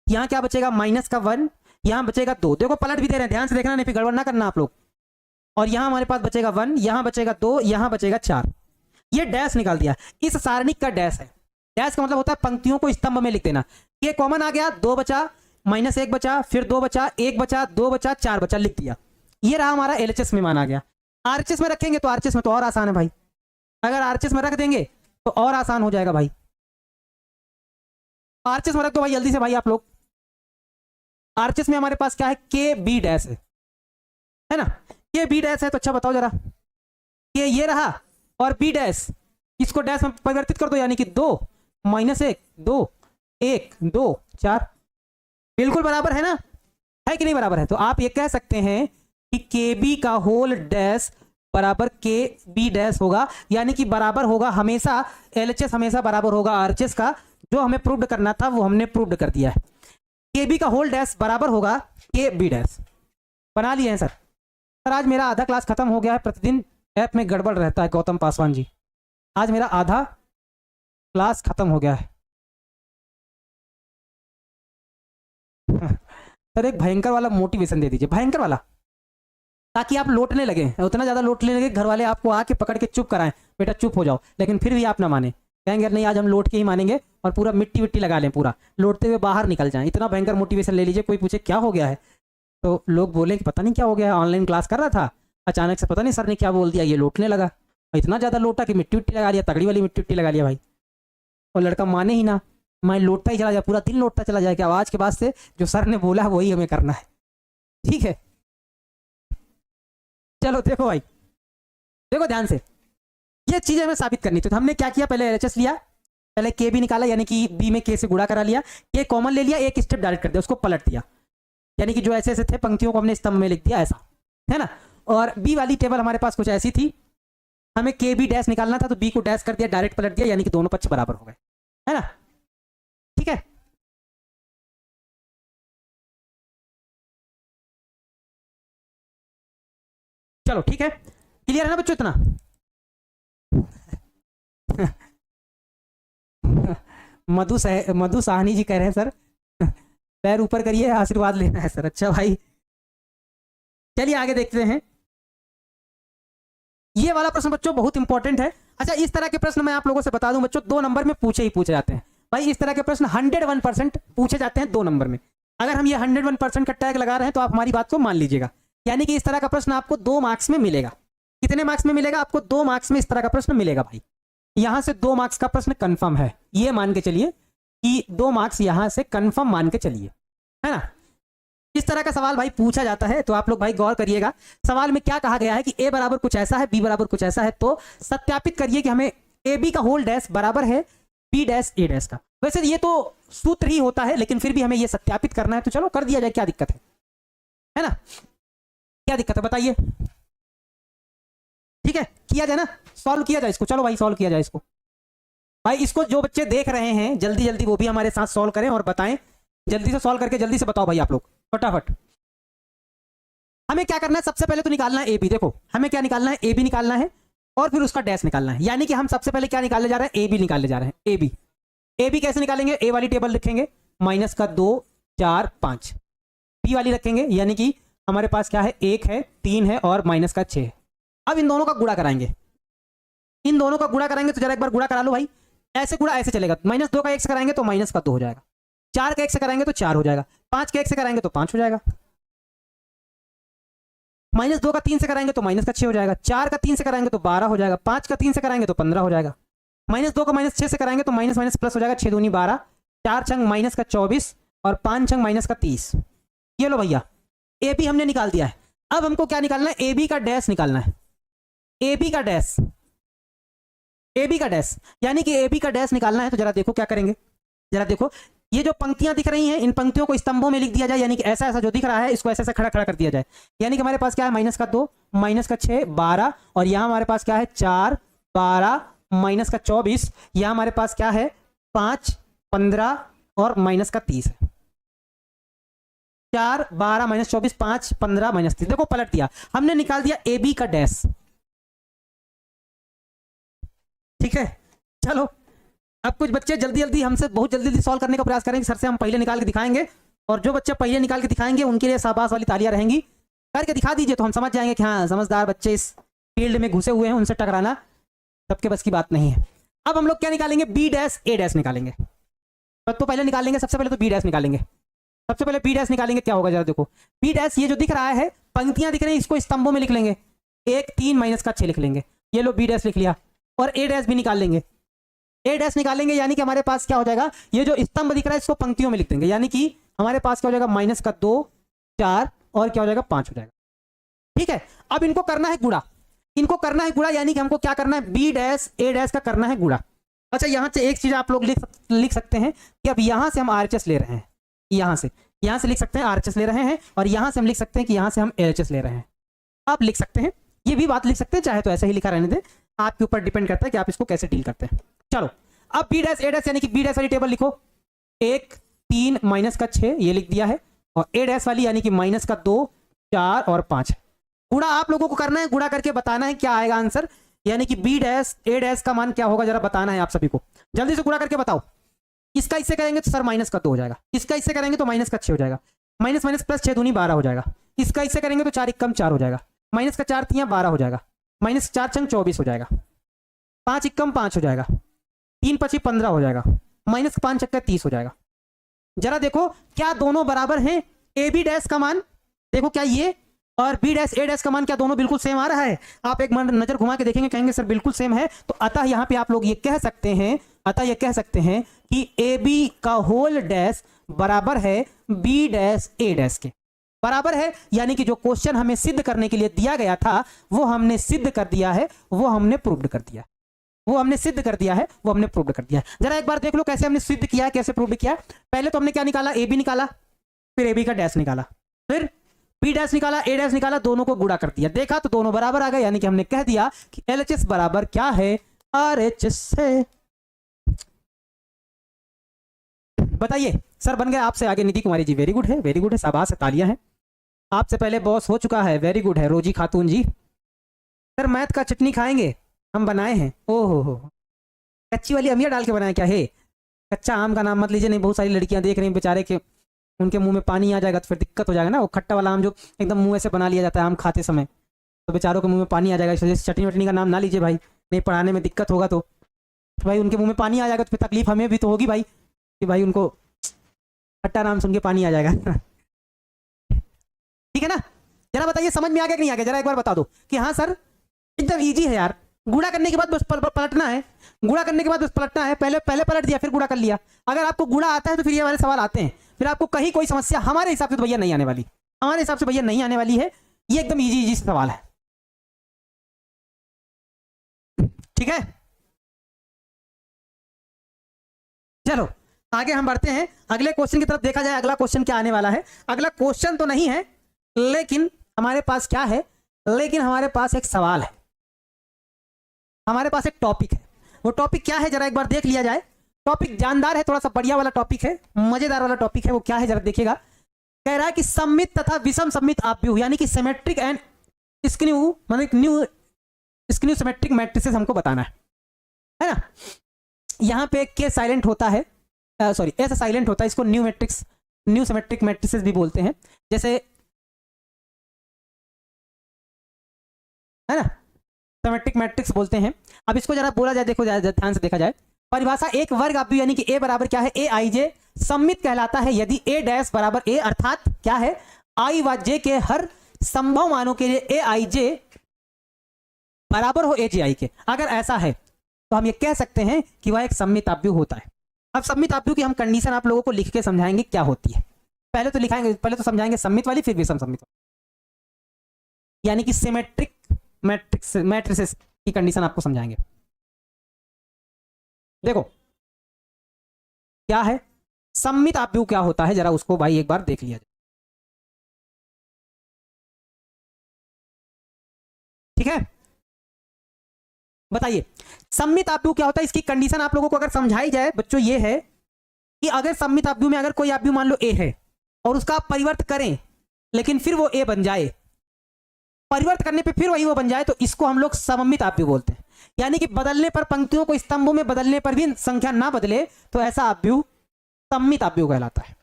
यहाँ क्या बचेगा माइनस का 1, यहाँ बचेगा 2, देखो पलट भी दे रहे हैं, ध्यान से देखना, नहीं फिर गड़बड़ ना करना आप लोग। और यहाँ हमारे पास बचेगा 1, यहाँ बचेगा 2, यहाँ बचेगा 4, ये डैश निकाल दिया। इस सारणिक का डैश है, डैश का मतलब होता है पंक्तियों को स्तंभ में लिख देना। ये कॉमन आ गया, 2 बचा, माइनस 1 बचा, फिर 2 बचा, 1 बचा, 2 बचा, 4 बचा, लिख दिया। ये रहा हमारा एलएचएस में मान आ गया। आरएचएस में रखेंगे तो आरएचएस में तो और आसान है भाई, अगर आरएचएस में रख देंगे तो और आसान हो जाएगा भाई। आरएचएस में रख दो भाई जल्दी से भाई आप लोग। आरएचएस में हमारे पास क्या है, के बी डैश है ना, के बी डैश है। तो अच्छा बताओ जरा, के ये रहा और बी डैश, इसको डैश में परिवर्तित कर दो, यानी कि 2 माइनस 1 2 1 2 4, बिल्कुल बराबर है ना, है कि नहीं बराबर है। तो आप ये कह सकते हैं कि के बी का होल डैश बराबर के बी डैश होगा, यानी कि बराबर होगा हमेशा, एलएचएस हमेशा बराबर होगा आरएचएस का। जो हमें प्रूव्ड करना था वो हमने प्रूव्ड कर दिया है, के बी का होल डैश बराबर होगा के बी डैश। बना लिए हैं सर। सर आज मेरा आधा क्लास खत्म हो गया है, प्रतिदिन ऐप में गड़बड़ रहता है गौतम पासवान जी, आज मेरा आधा क्लास खत्म हो गया है। सर एक भयंकर वाला मोटिवेशन दे दीजिए, भयंकर वाला, ताकि आप लौटने लगे, उतना ज्यादा लौटने लगे घर वाले आपको आके पकड़ के चुप कराएं, बेटा चुप हो जाओ, लेकिन फिर भी आप ना माने, कहेंगे नहीं आज हम लौट के ही मानेंगे, और पूरा मिट्टी विट्टी लगा लें, पूरा लौटते हुए बाहर निकल जाएं। इतना भयंकर मोटिवेशन ले लीजिए, कोई पूछे क्या हो गया है तो लोग बोले कि पता नहीं क्या हो गया है, ऑनलाइन क्लास कर रहा था, अचानक से पता नहीं सर ने क्या बोल दिया, ये लौटने लगा, इतना ज्यादा लौटा कि मिट्टी विट्टी लगा लिया, तगड़ी वाली मिट्टी विट्टी लगा लिया भाई। और लड़का माने ही ना, मैं लौटता ही चला जाए, पूरा दिन लौटता चला जाए कि आवाज के बाद से जो सर ने बोला है वही हमें करना है, ठीक है। चलो देखो भाई, देखो ध्यान से, ये चीजें हमें साबित करनी थी। तो हमने क्या किया, पहले एलएचएस लिया, पहले के भी निकाला, यानी कि बी में के से गुणा करा लिया, के कॉमन ले लिया, एक स्टेप डायरेक्ट कर दिया, उसको पलट दिया, यानी कि जो ऐसे ऐसे थे पंक्तियों को हमने स्तंभ में लिख दिया, ऐसा है ना। और बी वाली टेबल हमारे पास कुछ ऐसी थी, हमें के बी डैश निकालना था, तो बी को डैश कर दिया, डायरेक्ट पलट दिया, यानी कि दोनों पक्ष बराबर हो गए, है ना, ठीक है। चलो ठीक है, क्लियर है ना बच्चों इतना। मधु साहनी जी कह रहे हैं सर पैर ऊपर करिए, आशीर्वाद लेना है सर। अच्छा भाई चलिए आगे देखते हैं। ये वाला प्रश्न बच्चों बहुत इंपॉर्टेंट है। अच्छा इस तरह के प्रश्न मैं आप लोगों से बता दूं बच्चों, 2 नंबर में पूछे जाते हैं भाई। इस तरह के प्रश्न 101% पूछे जाते हैं 2 नंबर में। अगर हम ये 101% का टैग लगा रहे हैं तो आप हमारी बात को मान लीजिएगा, यानी कि इस तरह का प्रश्न आपको 2 मार्क्स में मिलेगा। कितने मार्क्स में मिलेगा आपको, 2 मार्क्स में इस तरह का प्रश्न मिलेगा भाई। यहां से 2 मार्क्स का प्रश्न कंफर्म है, ये मान के चलिए कि 2 मार्क्स यहां से कंफर्म मान के चलिए, है ना। इस तरह का सवाल भाई पूछा जाता है, तो आप लोग भाई गौर करिएगा। सवाल में क्या कहा गया है कि ए बराबर कुछ ऐसा है, बी बराबर कुछ ऐसा है, तो सत्यापित करिए कि हमें ए बी का होल डैश बराबर है बी डैश ए डैश का। वैसे ये तो सूत्र ही होता है, लेकिन फिर भी हमें ये सत्यापित करना है, तो चलो कर दिया जाए, क्या दिक्कत है ना, क्या दिक्कत है बताइए। ठीक है किया जाए ना, सॉल्व किया जाए इसको, चलो भाई सॉल्व किया जाए इसको। भाई इसको जो बच्चे देख रहे हैं जल्दी जल्दी वो भी हमारे साथ सॉल्व करें और बताएं, जल्दी से सॉल्व करके जल्दी से बताओ भाई आप लोग फटाफट। हमें क्या करना है, सबसे पहले तो निकालना है ए बी। देखो हमें क्या निकालना है, ए बी निकालना है और फिर उसका डैश निकालना है, यानी कि हम सबसे पहले क्या निकालने जा रहे हैं, ए बी निकालने जा रहे हैं। ए बी, ए बी कैसे निकालेंगे, ए वाली टेबल लिखेंगे, माइनस का 2 4 5, बी वाली रखेंगे, यानी कि हमारे पास क्या है 1 है 3 है और माइनस का 6 है। अब इन दोनों का गुणा कराएंगे, इन दोनों का गुणा कराएंगे, तो जरा एक बार गुणा करा लो भाई। ऐसे गुणा ऐसे चलेगा, माइनस 2 का 1 से कराएंगे तो माइनस का 2 हो जाएगा, 4 का 1 से कराएंगे तो 4 हो जाएगा, 5 के 1 से कराएंगे तो 5 हो जाएगा। -2 का 3 से कराएंगे तो माइनस का 6 हो जाएगा, 4 का 3 से कराएंगे तो 12 हो जाएगा, 5 का 3 से कराएंगे तो 15 हो जाएगा, -2 का -6 से कराएंगे तो माइनस माइनस प्लस हो जाएगा, 6 दूनी 12, 4 छंग माइनस का 24 और 5 छंग माइनस का 30। ये लो भैया, ए बी हमने निकाल दिया है। अब हमको क्या निकालना है? ए बी का डैश निकालना है। ए बी का डैश, ए बी का डैश, यानी कि ए बी का डैश निकालना है। तो जरा देखो क्या करेंगे, जरा देखो, ये जो पंक्तियां दिख रही हैं इन पंक्तियों को स्तंभों में लिख दिया जाए, यानी कि ऐसा ऐसा जो दिख रहा है इसको ऐसा ऐसा खड़ा खड़ा कर दिया जाए। यानी कि हमारे पास क्या है? -2, -6, 12, और यहां हमारे पास क्या है? 4, 12, -24, यहां हमारे पास क्या है? 5, 15 और -30 है। 4, 12, -24, 5, 15, -30। देखो पलट दिया, हमने निकाल दिया ए बी का डैश। ठीक है, चलो अब कुछ बच्चे जल्दी जल्दी हमसे बहुत जल्दी जल्दी सॉल्व करने का प्रयास करेंगे। सर से हम पहले निकाल के दिखाएंगे, और जो बच्चे पहले निकाल के दिखाएंगे उनके लिए शाबाश वाली तालियां रहेंगी। करके दिखा दीजिए तो हम समझ जाएंगे कि हाँ समझदार बच्चे इस फील्ड में घुसे हुए हैं, उनसे टकराना सबके बस की बात नहीं है। अब हम लोग क्या निकालेंगे? बी डैश ए डैश निकालेंगे। तो पहले निकालेंगे, सबसे पहले तो बी डैश निकालेंगे। सबसे पहले बी डैश निकालेंगे, क्या होगा जरा देखो। बी डैश ये जो दिख रहा है, पंक्तियां दिख रही हैं, इसको स्तंभों में लिख लेंगे। 1, 3, -6 लिख लेंगे। ये लो बी डैश लिख लिया, और ए डैश भी निकाल लेंगे। ए डैश निकालेंगे यानी कि हमारे पास क्या हो जाएगा? ये जो स्तंभ दिख रहा है इसको पंक्तियों में लिख देंगे, यानी कि हमारे पास क्या हो जाएगा? -2, 4 और क्या हो जाएगा? 5 हो जाएगा। ठीक है, अब इनको करना है गुणा, इनको करना है गुणा, यानी कि हमको क्या करना है? बी डैश ए डैश का करना है गुणा। अच्छा, यहां से एक चीज आप लोग लिख सकते हैं कि अब यहां से हम आरएचएस ले रहे हैं, यहां से लिख सकते हैं आरएचएस ले रहे हैं, और यहां से हम लिख सकते हैं कि यहां से हम एलएचएस ले रहे हैं। आप लिख सकते हैं, ये भी बात लिख सकते हैं, चाहे तो ऐसे ही लिखा रहने दें, आपके ऊपर डिपेंड करता है कि आप इसको कैसे डील करते हैं। चलो, अब बी डैश ए डैश यानी कि बी डैश वाली टेबल लिखो। 1, 3, -6 ये लिख दिया है, और ए डैश वाली यानी कि -2, 4 और 5। गुणा आप लोगों को करना है, गुणा करके बताना है क्या आएगा आंसर, यानी कि बी डैश ए डैश का मान क्या होगा जरा बताना है आप सभी को। जल्दी से गुणा करके बताओ। इसका इससे करेंगे तो सर -2 हो जाएगा, इसका इससे करेंगे तो -6 हो जाएगा, माइनस माइनस प्लस 6 दूनी 12 हो जाएगा। इसका इससे करेंगे तो 4 1 4 हो जाएगा, -4 3 12 हो जाएगा, -4 6 24 हो जाएगा, 5 1 5 हो जाएगा, 3 5 15 हो जाएगा, -5 6 30 हो जाएगा। जरा देखो क्या दोनों बराबर हैं? ए बी डैश का मान देखो, क्या ये और बी डैश ए डैश का मान क्या दोनों बिल्कुल सेम आ रहा है? आप एक नजर घुमा के देखेंगे, कहेंगे सर बिल्कुल सेम है। तो अतः यहां पे आप लोग ये कह सकते हैं, अतः ये कह सकते हैं कि ए बी का होल डैश बराबर है बी डैश ए डैश के बराबर है। यानी कि जो क्वेश्चन हमें सिद्ध करने के लिए दिया गया था वो हमने सिद्ध कर दिया है, वो हमने प्रूव्ड कर दिया, वो हमने सिद्ध कर दिया है, वो हमने प्रूव्ड कर दिया है। जरा एक बार देख लो कैसे हमने सिद्ध किया है, कैसे प्रूव्ड किया है। पहले तो हमने क्या निकाला? ए बी निकाला, फिर ए बी का डैश निकाला, फिर बी डैश निकाला, ए डैश निकाला, दोनों को गुणा कर दिया, देखा तो दोनों बराबर आ गए। यानी कि हमने कह दिया कि एलएचएस बराबर क्या है? आरएचएस से। बताइए सर बन गया आपसे आगे निधि कुमारी जी, वेरी गुड है, वेरी गुड है, शाबाश है, तालियां हैं। आपसे पहले बॉस हो चुका है, वेरी गुड है रोजी खातून जी। सर मैथ का चटनी खाएंगे? हम बनाए हैं। ओहो हो, कच्ची वाली अमिया डाल के बनाए क्या है? कच्चा आम का नाम मत लीजिए, नहीं बहुत सारी लड़कियां देख रही हैं बेचारे के, उनके मुंह में पानी आ जाएगा तो फिर दिक्कत हो जाएगा ना। वो खट्टा वाला आम जो एकदम मुंह से बना लिया जाता है आम खाते समय, तो बेचारों के मुंह में पानी आ जाएगा। इस वजह से चटनी वटनी का नाम ना लीजिए भाई, नहीं पढ़ाने में दिक्कत होगा तो भाई उनके मुंह में पानी आ जाएगा तो फिर तकलीफ हमें भी तो होगी भाई, कि भाई उनको खट्टा नाम सुन के पानी आ जाएगा। ठीक है ना? जरा बताइए समझ में आ गया कि नहीं आ गया? जरा एक बार बता दो कि हाँ सर एकदम ईजी है यार। गुणा करने के बाद बस पलटना है, गुणा करने के बाद बस पलटना है। पहले पलट दिया फिर गुणा कर लिया। अगर आपको गुणा आता है तो फिर ये वाले सवाल आते हैं, फिर आपको कहीं कोई समस्या हमारे हिसाब से तो भैया नहीं आने वाली, हमारे हिसाब से भैया नहीं आने वाली है। ये एकदम इजी इजी सवाल है। ठीक है, चलो आगे हम बढ़ते हैं, अगले क्वेश्चन की तरफ देखा जाए। अगला क्वेश्चन क्या आने वाला है? अगला क्वेश्चन तो नहीं है, लेकिन हमारे पास क्या है? लेकिन हमारे पास एक सवाल है, हमारे पास एक टॉपिक है। वो टॉपिक क्या है जरा एक बार देख लिया जाए। टॉपिक जानदार है, थोड़ा सा बढ़िया वाला टॉपिक है, मजेदार वाला टॉपिक है। वो क्या है जरा देखिएगा। कह रहा है कि सममित तथा विषम सममित आव्यूह, यानी कि सिमेट्रिक एंड स्क्यू, मतलब स्क्यू सिमेट्रिक मैट्रिसेस हमको बताना है ना। यहाँ पे के साइलेंट होता है, सॉरी ऐसा साइलेंट होता है, इसको न्यू सिमेट्रिक मैट्रिसेस भी बोलते हैं, जैसे है ना, सिमेट्रिक मैट्रिक्स बोलते हैं। अब इसको जरा बोला जाए, देखो ध्यान से देखा जाए। परिभाषा एक वर्ग आव्यूह यानी कि ए बराबर क्या है? ए आई जे सममित कहलाता है यदि ए डैश बराबर ए, अर्थात क्या है? आई व जे के हर संभव मानों के लिए ए आई जे बराबर हो ए जे आई के, अगर ऐसा है तो हम ये कह सकते हैं कि वह एक सममित आव्यूह होता है। अब सममित आव्यूह की हम कंडीशन आप लोगों को लिख के समझाएंगे क्या होती है। पहले तो लिखाएंगे, पहले तो समझाएंगे सममित वाली, फिर विषम सममित वाली, यानी कि सिमेट्रिक मैट्रिसेस की कंडीशन आपको समझाएंगे। देखो क्या है सममित आव्यूह, क्या होता है जरा उसको भाई एक बार देख लिया जाए। ठीक है, बताइए सममित आव्यूह क्या होता है। इसकी कंडीशन आप लोगों को अगर समझाई जाए बच्चों, ये है कि अगर सममित आव्यूह में अगर कोई आव्यूह मान लो ए है और उसका आप परिवर्त करें लेकिन फिर वो ए बन जाए, परिवर्त करने पे फिर वही वो बन जाए, तो इसको हम लोग सममित आव्यूह बोलते हैं। यानी कि बदलने पर, पंक्तियों को स्तंभों में बदलने पर भी संख्या ना बदले तो ऐसा आव्यूह सममित आव्यूह कहलाता है।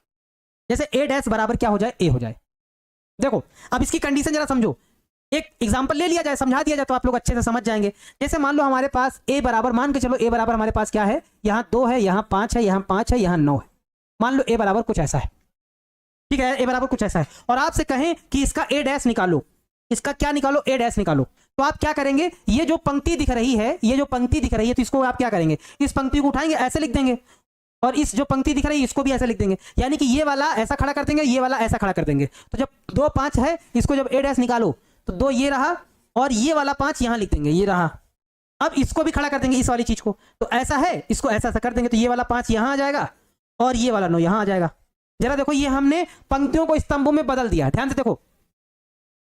जैसे ए डैश बराबर क्या हो जाए, ए हो जाए। देखो अब इसकी कंडीशन जरा समझो, एक एग्जांपल ले लिया जाए, समझा दिया जाए तो आप लोग अच्छे से समझ जाएंगे। जैसे मान लो हमारे पास ए बराबर, मान के चलो ए बराबर हमारे पास क्या है, यहाँ 2 है, यहाँ 5 है, यहाँ 5 है, यहाँ 9 है। मान लो ए बराबर कुछ ऐसा है, ठीक है, ए बराबर कुछ ऐसा है, और आपसे कहें कि इसका ए डैश निकालो, इसका क्या निकालो, ए डैश निकालो, तो आप क्या करेंगे, ये जो पंक्ति दिख रही है, ये जो पंक्ति दिख रही है, तो इसको आप क्या करेंगे, इस पंक्ति को उठाएंगे, ऐसे लिख देंगे, और इस जो पंक्ति दिख रही है इसको भी ऐसे लिख देंगे। यानी कि ये वाला ऐसा खड़ा कर देंगे, ये वाला ऐसा खड़ा कर देंगे। तो जब 2 5 है, इसको जब ए डैश निकालो तो 2 ये रहा, और ये वाला 5 यहां लिख देंगे, ये रहा। अब इसको भी खड़ा कर देंगे, इस वाली चीज को, तो ऐसा है, इसको ऐसा ऐसा कर देंगे, तो ये वाला 5 यहां आ जाएगा और ये वाला 9 यहां आ जाएगा। जरा देखो ये हमने पंक्तियों को स्तंभों में बदल दिया, ध्यान से देखो,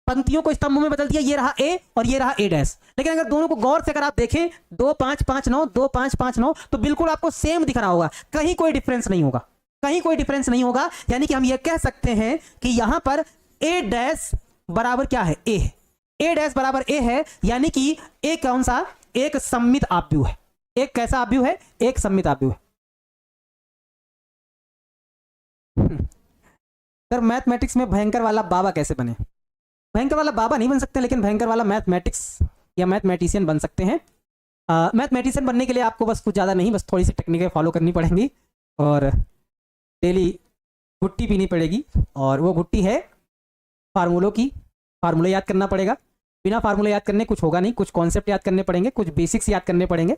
पंक्तियों को स्तंभों में बदल दिया, ये रहा ए और ये रहा ए डैश। लेकिन अगर दोनों को गौर से अगर आप देखें, 2 5 5 9, 2 5 5 9, तो बिल्कुल आपको सेम दिख रहा होगा, कहीं कोई डिफरेंस नहीं होगा, कहीं कोई डिफरेंस नहीं होगा। यानी कि हम ये कह सकते हैं कि यहां पर ए डैश बराबर क्या है, ए है, ए डैश बराबर ए है, यानी कि ए कौन सा, एक सममित आव्यूह है। एक कैसा आव्यूह है, एक सममित आव्यूह है। सर मैथमेटिक्स में भयंकर वाला बाबा कैसे बने? भयंकर वाला बाबा नहीं बन सकते, लेकिन भयंकर वाला मैथमेटिक्स या मैथमेटिशियन बन सकते हैं। मैथमेटिशियन बनने के लिए आपको बस कुछ ज़्यादा नहीं, बस थोड़ी सी टेक्निकें फॉलो करनी पड़ेंगी और डेली गुट्टी पीनी पड़ेगी, और वो गुट्टी है फार्मूलों की, फार्मूले याद करना पड़ेगा। बिना फार्मूले याद करने कुछ होगा नहीं, कुछ कॉन्सेप्ट याद करने पड़ेंगे, कुछ बेसिक्स याद करने पड़ेंगे,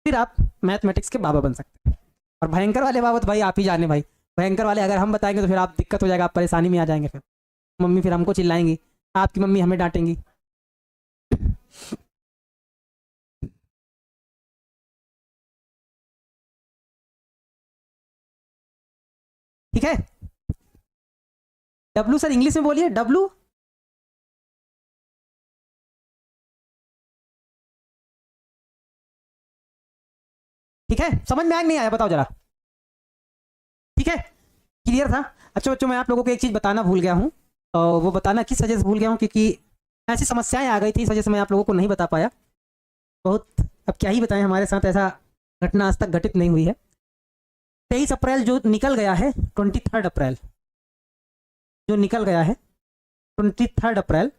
फिर आप मैथमेटिक्स के बाबा बन सकते हैं। और भयंकर वाले बाबा तो भाई आप ही जाने भाई, भयंकर वाले अगर हम बताएंगे तो फिर आप दिक्कत हो जाएगा, आप परेशानी में आ जाएंगे, फिर मम्मी फिर हमको चिल्लाएंगी, आपकी मम्मी हमें डांटेंगी। ठीक है, डब्लू सर इंग्लिश में बोलिए, डब्लू। ठीक है, समझ में आया नहीं आया, बताओ जरा। ठीक है, क्लियर था? अच्छा बच्चों, मैं आप लोगों को एक चीज बताना भूल गया हूँ, और वो बताना किस वजह से भूल गया हूँ, क्योंकि ऐसी समस्याएं आ गई थी, इस वजह से मैं आप लोगों को नहीं बता पाया। बहुत, अब क्या ही बताएं, हमारे साथ ऐसा घटना आज तक घटित नहीं हुई है। 23 अप्रैल जो निकल गया है, 23 अप्रैल जो निकल गया है, 23 अप्रैल,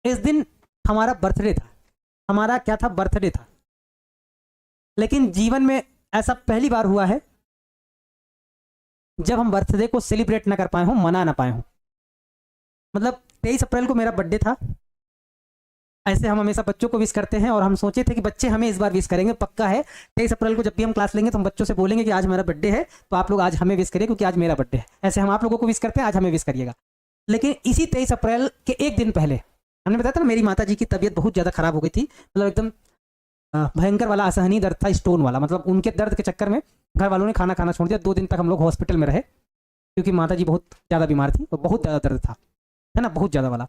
इस दिन हमारा बर्थडे था, हमारा क्या था, बर्थडे था। लेकिन जीवन में ऐसा पहली बार हुआ है जब हम बर्थडे को सेलिब्रेट ना कर पाए हों, मना ना पाए हों। मतलब 23 अप्रैल को मेरा बर्थडे था। ऐसे हम हमेशा बच्चों को विश करते हैं, और हम सोचे थे कि बच्चे हमें इस बार विश करेंगे, पक्का है। 23 अप्रैल को जब भी हम क्लास लेंगे तो हम बच्चों से बोलेंगे कि आज हमारा बर्थडे है, तो आप लोग आज हमें विश करिए, क्योंकि आज मेरा बर्थडे है। ऐसे हम आप लोगों को विश करते हैं, आज हमें विश करिएगा। लेकिन इसी 23 अप्रैल के एक दिन पहले हमने बताया था ना, मेरी माता जी की तबीयत बहुत ज़्यादा खराब हो गई थी, मतलब एकदम भयंकर वाला असहनीय दर्द था, स्टोन वाला। मतलब उनके दर्द के चक्कर में घर वालों ने खाना खाना छोड़ दिया। 2 दिन तक हम लोग हॉस्पिटल में रहे, क्योंकि माता जी बहुत ज़्यादा बीमार थी और बहुत ज़्यादा दर्द था, है ना, बहुत ज़्यादा वाला।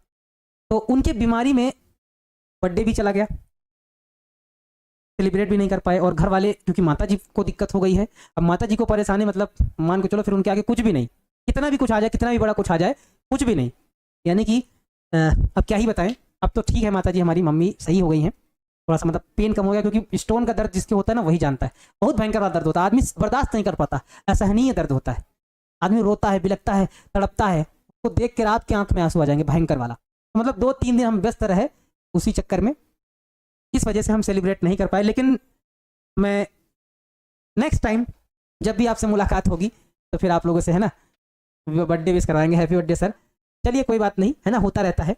तो उनके बीमारी में बर्थडे भी चला गया, सेलिब्रेट भी नहीं कर पाए। और घर वाले, क्योंकि माता जी को दिक्कत हो गई है, अब माता जी को परेशानी, मतलब मान के चलो फिर उनके आगे कुछ भी नहीं, कितना भी कुछ आ जाए, कितना भी बड़ा कुछ आ जाए, कुछ भी नहीं। यानी कि अब क्या ही बताएं, अब तो ठीक है, माता जी हमारी मम्मी सही हो गई हैं, थोड़ा सा मतलब पेन कम हो गया, क्योंकि स्टोन का दर्द जिसके होता है ना वही जानता है, बहुत भयंकर वाला दर्द होता है, आदमी बर्दाश्त नहीं कर पाता, असहनीय दर्द होता है, आदमी रोता है, बिलखता है, तड़पता है, तो देख के रात के आंख में आंसू आ जाएंगे, भयंकर वाला। तो मतलब 2-3 दिन हम व्यस्त रहे उसी चक्कर में, इस वजह से हम सेलिब्रेट नहीं कर पाए। लेकिन मैं नेक्स्ट टाइम जब भी आपसे मुलाकात होगी तो फिर आप लोगों से, है ना, बर्थडे विश करवाएंगे, हैप्पी बर्थडे सर। चलिए कोई बात नहीं है ना, होता रहता है।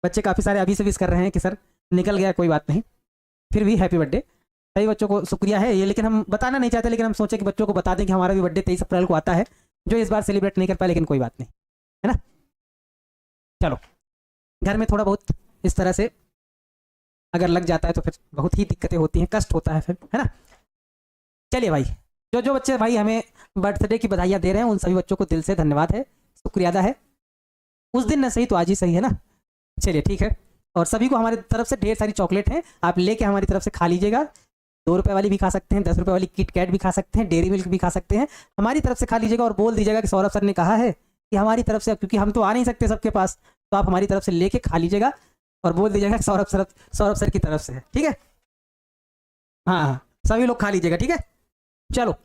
बच्चे काफ़ी सारे अभी से विश कर रहे हैं कि सर निकल गया, कोई बात नहीं, फिर भी हैप्पी बर्थडे। सभी बच्चों को शुक्रिया है ये, लेकिन हम बताना नहीं चाहते, लेकिन हम सोचे कि बच्चों को बता दें कि हमारा भी बर्थडे 23 अप्रैल को आता है, जो इस बार सेलिब्रेट नहीं कर पाए, लेकिन कोई बात नहीं, है ना। चलो, घर में थोड़ा बहुत इस तरह से अगर लग जाता है तो फिर बहुत ही दिक्कतें होती हैं, कष्ट होता है फिर, है ना। चलिए भाई, जो जो बच्चे भाई हमें बर्थडे की बधाइयाँ दे रहे हैं, उन सभी बच्चों को दिल से धन्यवाद है, शुक्रिया अदा है। उस दिन न सही तो आज ही सही, है ना। चलिए ठीक है, और सभी को हमारी तरफ से ढेर सारी चॉकलेट हैं, आप लेके हमारी तरफ से खा लीजिएगा। 2 रुपये वाली भी खा सकते हैं, 10 रुपये वाली किट कैट भी खा सकते हैं, डेयरी मिल्क भी खा सकते हैं, हमारी तरफ से खा लीजिएगा। और बोल दीजिएगा कि सौरभ सर ने कहा है कि हमारी तरफ से, क्योंकि हम तो आ नहीं सकते सबके पास, तो आप हमारी तरफ से लेके खा लीजिएगा और बोल दीजिएगा कि सौरभ सर की तरफ से है, ठीक है। हाँ हाँ, सभी लोग खा लीजिएगा, ठीक है। चलो,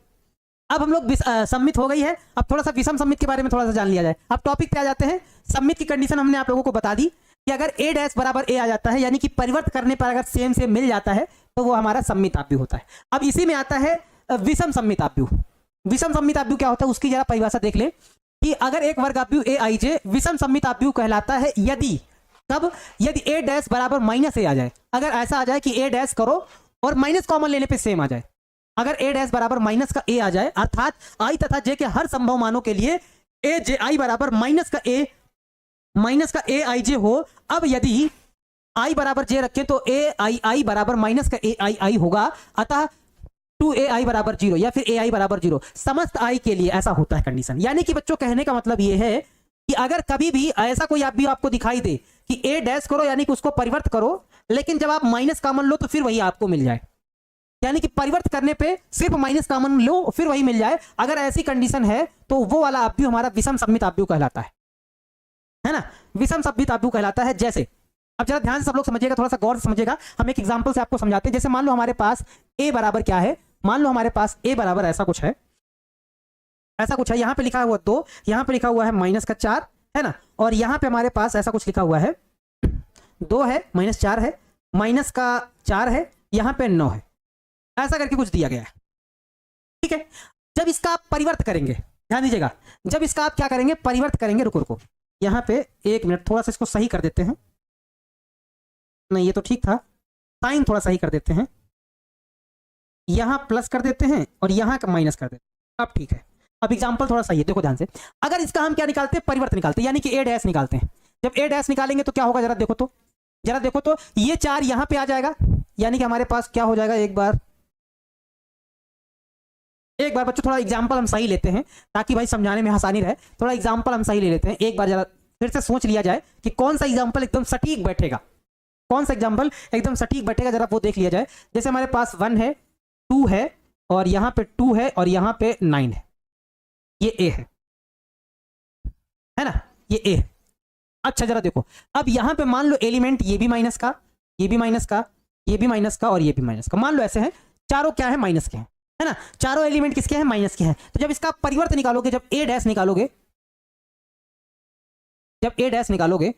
अब हम लोग सम्मित हो गई है, अब थोड़ा सा विषम सम्मित के बारे में थोड़ा सा जान लिया जाए। अब टॉपिक पे आ जाते हैं। सम्मित की कंडीशन हमने आप लोगों को बता दी कि अगर a डैश बराबर a आ जाता है, यानी कि परिवर्त करने पर अगर सेम से मिल जाता है, तो वो हमारा सम्मित आव्यूह होता है। अब इसी में आता है विषम सम्मित आव्यूह। विषम सम्मित आव्यूह क्या होता है, उसकी जरा परिभाषा देख लें कि अगर एक वर्ग आव्यूह ए आई जे विषम सम्मित आव्यूह कहलाता है यदि, कब, यदि a डैश बराबर -a आ जाए। अगर ऐसा आ जाए कि a डैश करो और माइनस कॉमन लेने पे सेम आ जाए, अगर a डैश बराबर माइनस का a आ जाए, अर्थात i तथा j के हर संभव मानों के लिए a j i बराबर माइनस का a i j हो। अब यदि i बराबर j रखें तो a i i बराबर माइनस का a i i होगा, अतः 2ai बराबर 0 या फिर ai बराबर 0 समस्त i के लिए ऐसा होता है कंडीशन। यानी कि बच्चों कहने का मतलब ये है कि अगर कभी भी ऐसा कोई आप भी आपको दिखाई दे कि a डैश करो यानी कि उसको परिवर्त करो, लेकिन जब आप माइनस कॉमन लो तो फिर वही आपको मिल जाए, यानी कि परिवर्त करने पे सिर्फ माइनस कॉमन लो फिर वही मिल जाए, अगर ऐसी कंडीशन है तो वो वाला आव्यूह हमारा विषम सम्मित आव्यूह कहलाता है ना। विषम सम्मित आव्यूह कहलाता है। जैसे, अब जरा ध्यान से सब लोग समझिएगा, थोड़ा सा गौर से समझिएगा, हम एक एग्जांपल से आपको समझाते हैं। जैसे मान लो हमारे पास a बराबर क्या है, मान लो हमारे पास a बराबर ऐसा कुछ है, यहाँ पे लिखा हुआ 2, यहाँ पे लिखा हुआ है -4, है ना, और यहाँ पे हमारे पास ऐसा कुछ लिखा हुआ है 2 है, -4 है, -4 है, यहाँ पे 9 है, ऐसा करके कुछ दिया गया है, ठीक है। जब इसका आप परिवर्त करेंगे, ध्यान दीजिएगा, जब इसका आप क्या करेंगे, परिवर्त करेंगे, रुको यहाँ पे 1 मिनट, थोड़ा सा इसको सही कर देते हैं, नहीं ये तो ठीक था, साइन थोड़ा सही कर देते हैं, यहाँ प्लस कर देते हैं और यहाँ का माइनस कर देते हैं, अब ठीक है। अब एग्जांपल थोड़ा सही है, देखो ध्यान से, अगर इसका हम क्या निकालते हैं, परिवर्त निकालते हैं, यानी कि a डैश निकालते हैं। जब a डैश निकालेंगे तो क्या होगा, जरा देखो तो ये 4 यहाँ पे आ जाएगा, यानी कि हमारे पास क्या हो जाएगा, एक बार बच्चों थोड़ा एग्जांपल हम सही लेते हैं ताकि भाई समझाने में आसानी रहे, थोड़ा एग्जांपल हम सही ले लेते हैं। एक बार जरा फिर से सोच लिया जाए कि कौन सा एग्जांपल एकदम सटीक बैठेगा, जरा वो देख लिया जाए। जैसे हमारे पास 1 है, 2 है, और यहाँ पे 2 है, और यहाँ पे 9 है, ये a है ना, ये a। अच्छा जरा देखो, अब यहाँ पे मान लो एलिमेंट ये भी माइनस का, ये भी माइनस का, ये भी माइनस का, और ये भी माइनस का, मान लो ऐसे हैं, चारों क्या है, माइनस के हैं, है ना, चारों एलिमेंट किसके हैं, माइनस के हैं। तो जब इसका परिवर्त निकालोगे, जब a डैश निकालोगे,